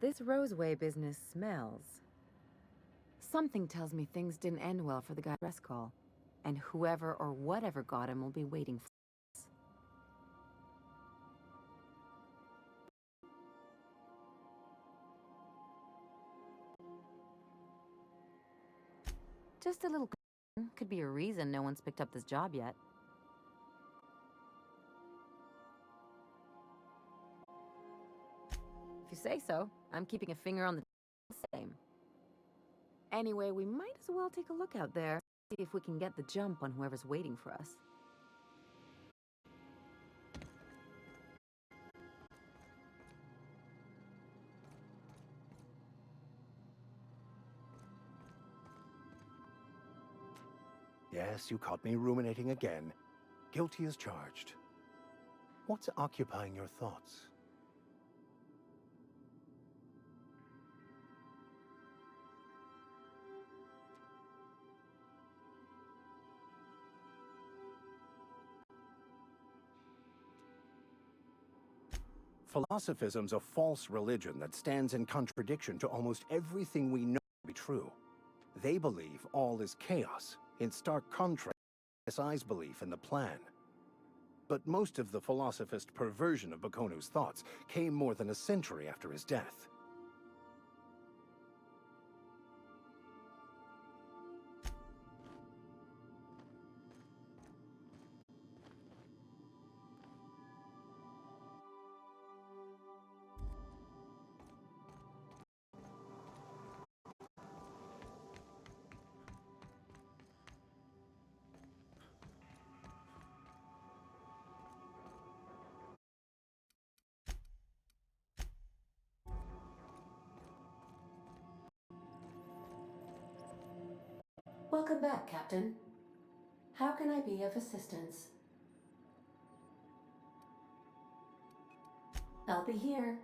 This Roseway business smells. Something tells me things didn't end well for the guy press call, and whoever or whatever got him will be waiting for us. Just a little could be a reason no one's picked up this job yet. If you say so, I'm keeping a finger on the same. Anyway, we might as well take a look out there, see if we can get the jump on whoever's waiting for us. Yes, you caught me ruminating again. Guilty as charged. What's occupying your thoughts? Philosophism's a false religion that stands in contradiction to almost everything we know to be true. They believe all is chaos, in stark contrast to SI's belief in the plan. But most of the philosophist perversion of Bakonu's thoughts came more than a century after his death. Welcome back, Captain. How can I be of assistance? I'll be here.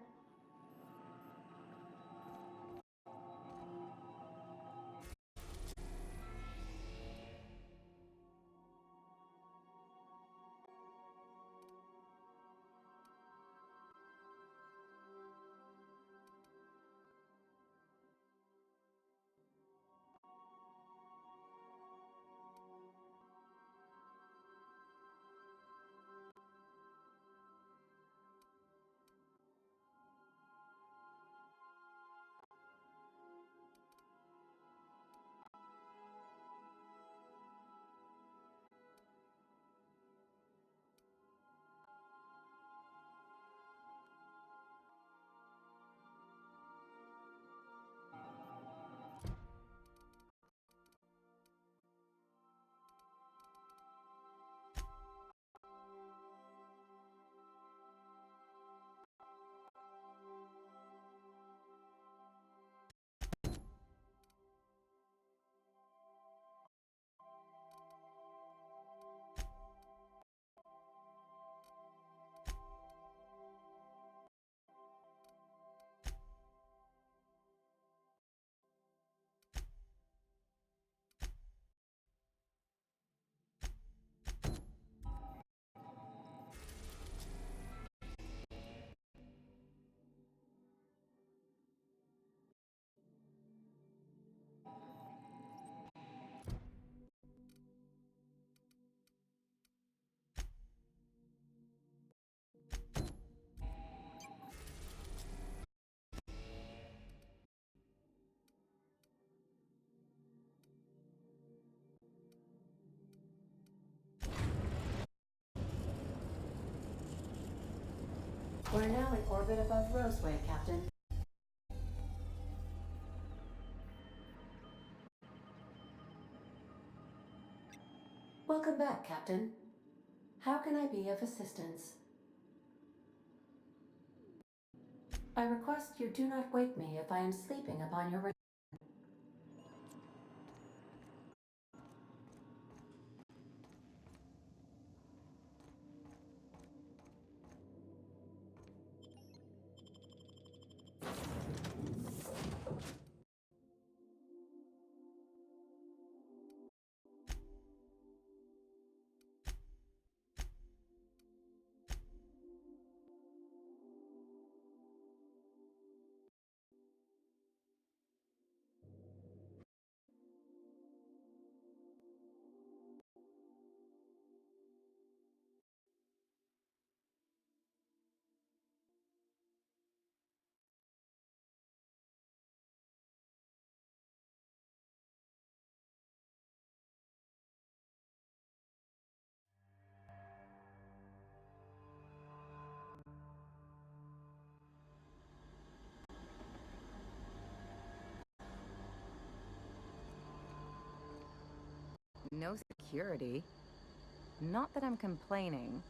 We're now in orbit above Roseway, Captain. Welcome back, Captain. How can I be of assistance? I request you do not wake me if I am sleeping upon your return. No security. Not that I'm complaining.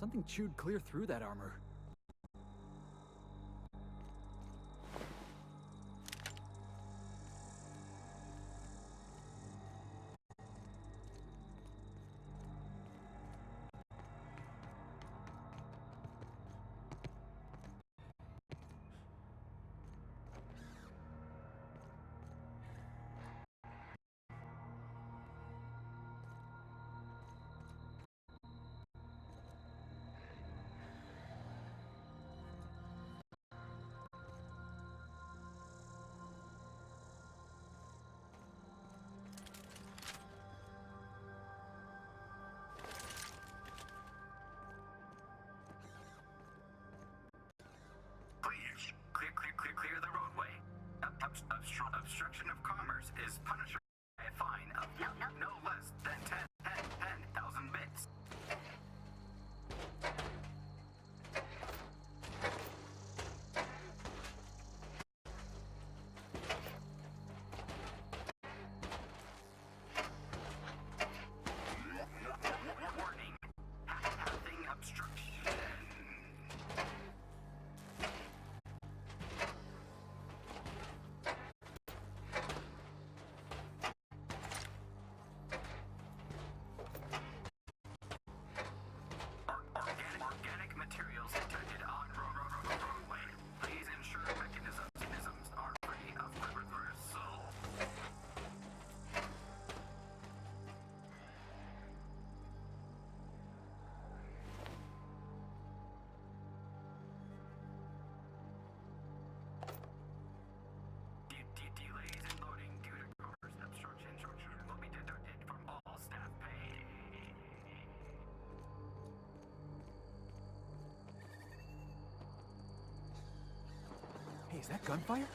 Something chewed clear through that armor. Clear the roadway. Obstruction of commerce is punishable by a fine of no less than 10,000 bits. Warning. Having obstruction. Organic materials detected on roadway. Please ensure mechanisms are free of reversal. Delays in loading due to commerce obstruction will be deducted from all staff pay. Hey, is that gunfire?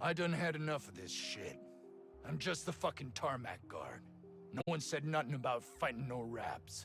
I done had enough of this shit. I'm just the fucking tarmac guard. No one said nothing about fighting no raps.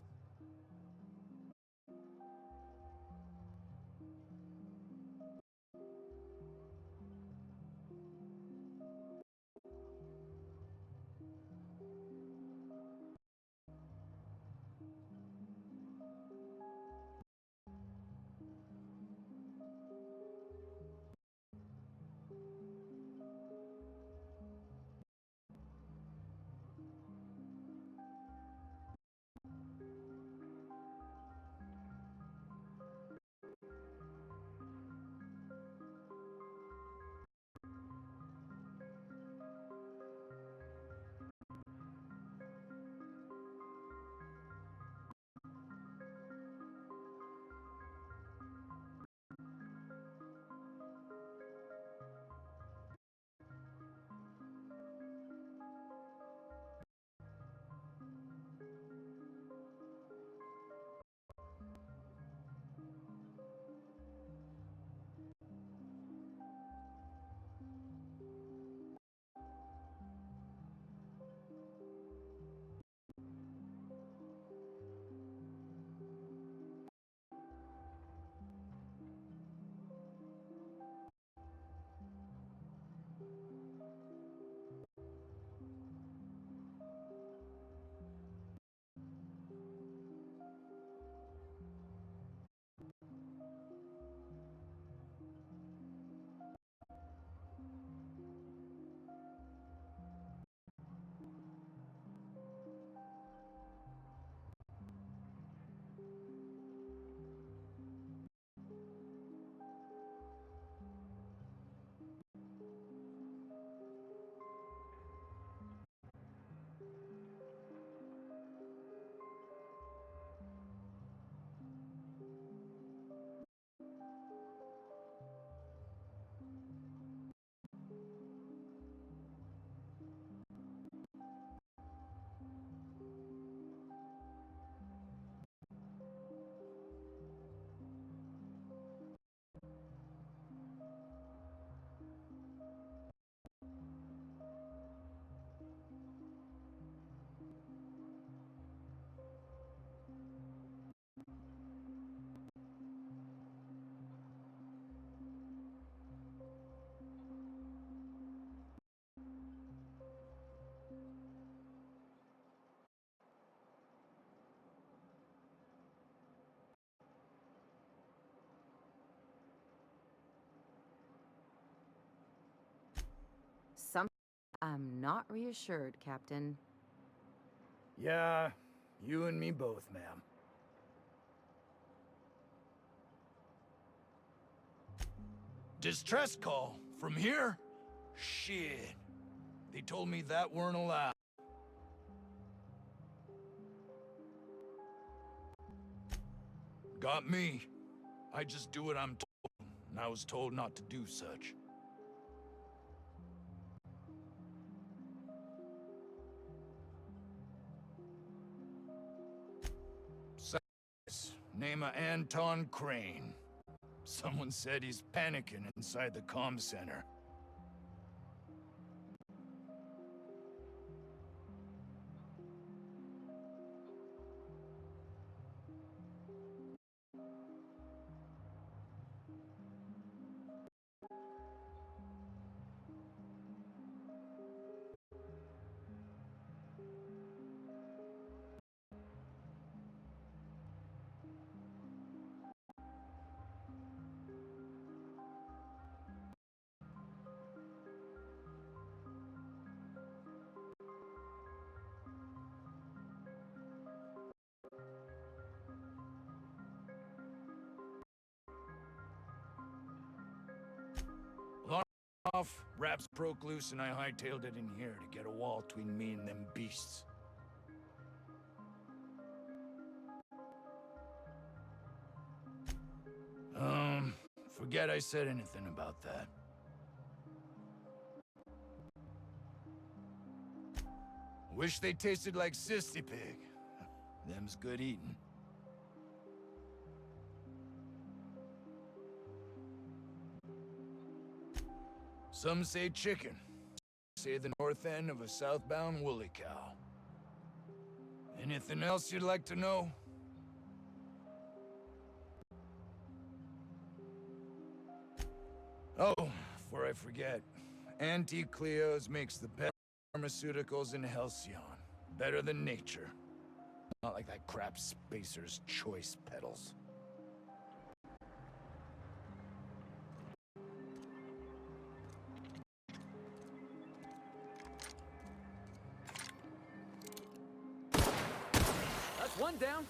I'm not reassured, Captain. Yeah, you and me both, ma'am. Distress call? From here? Shit. They told me that weren't allowed. Got me. I just do what I'm told, and I was told not to do such. Size, name of Anton Crane. Someone said he's panicking inside the comm center. Off, wraps broke loose, and I hightailed it in here to get a wall between me and them beasts. Forget I said anything about that. Wish they tasted like Sissy Pig. Them's good eating. Some say chicken. Say the north end of a southbound woolly cow. Anything else you'd like to know? Oh, before I forget, Auntie Cleo's makes the best pharmaceuticals in Halcyon. Better than nature. Not like that crap Spacer's Choice pedals. That's one down.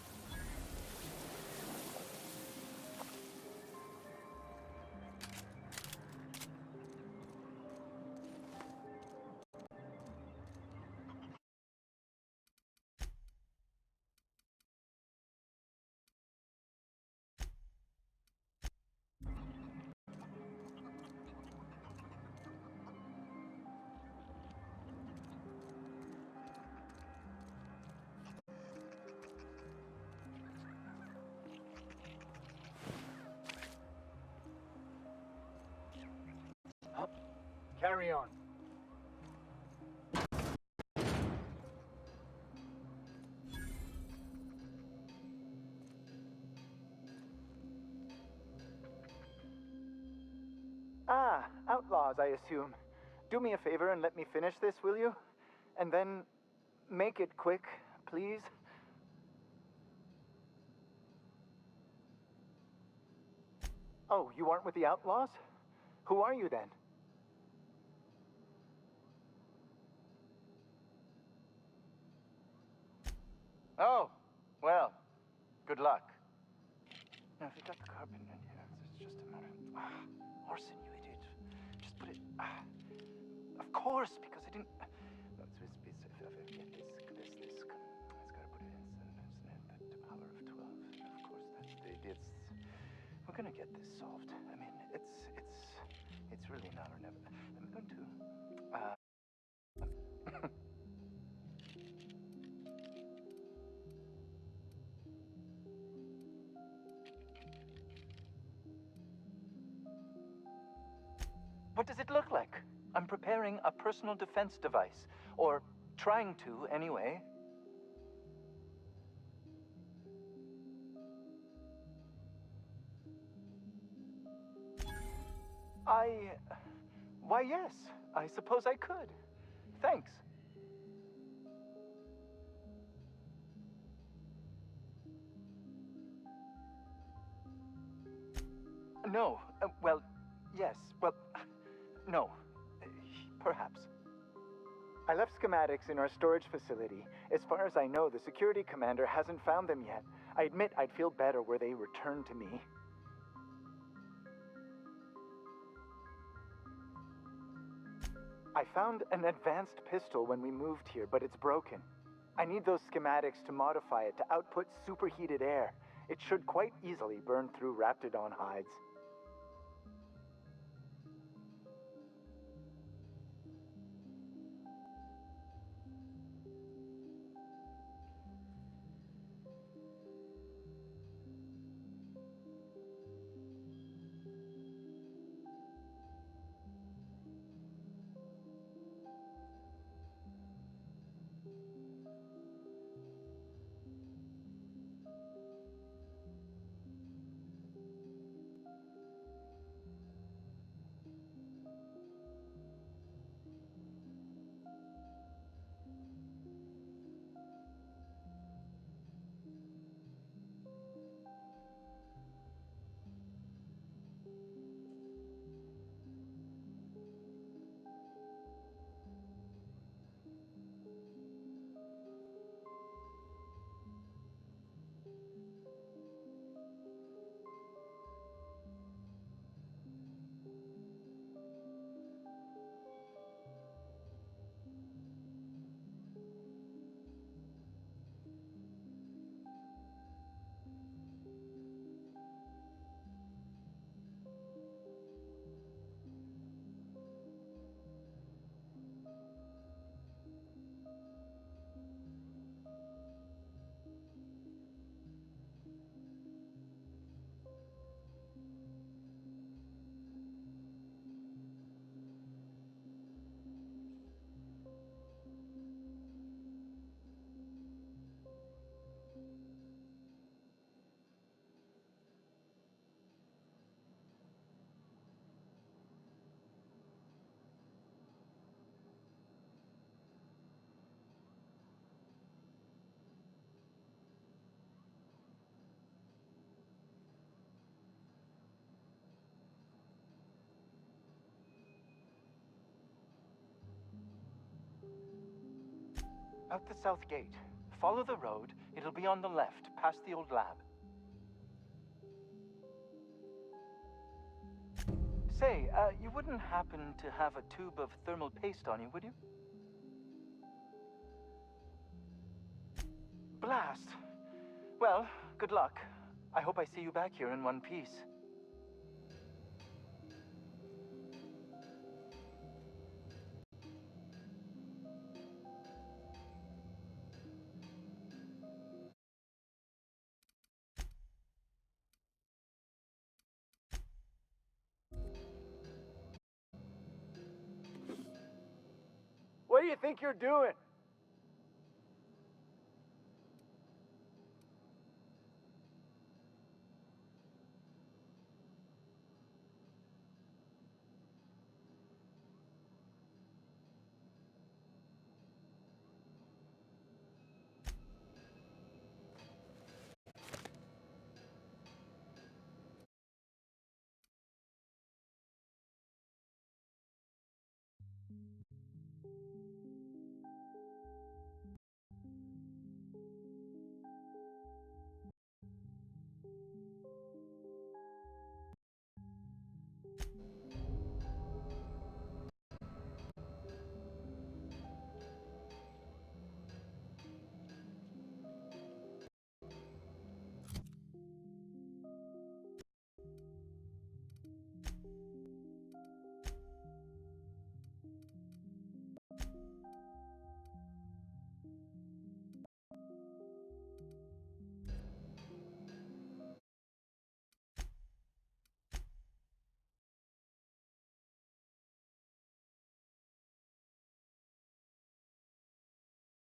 Carry on. Ah, outlaws, I assume. Do me a favor and let me finish this, will you? And then make it quick, please. Oh, you aren't with the outlaws? Who are you then? Oh, well, good luck. Now, if you got the carpet in here, it's just a matter of... Orson, you idiot. Just put it... Of course, because I didn't... No, it's get this. It's gotta put it in. The power of 12. Of course, it's... We're gonna get this solved. I mean, it's really now or never. I'm going to... What does it look like? I'm preparing a personal defense device. Or trying to, anyway. Why, yes. I suppose I could. Thanks. No. Well, yes. Well, no. Perhaps. I left schematics in our storage facility. As far as I know, the security commander hasn't found them yet. I admit I'd feel better were they returned to me. I found an advanced pistol when we moved here, but it's broken. I need those schematics to modify it to output superheated air. It should quite easily burn through Raptidon hides. Out the south gate. Follow the road. It'll be on the left, past the old lab. Say, you wouldn't happen to have a tube of thermal paste on you, would you? Blast. Well, good luck. I hope I see you back here in one piece. What do you think you're doing?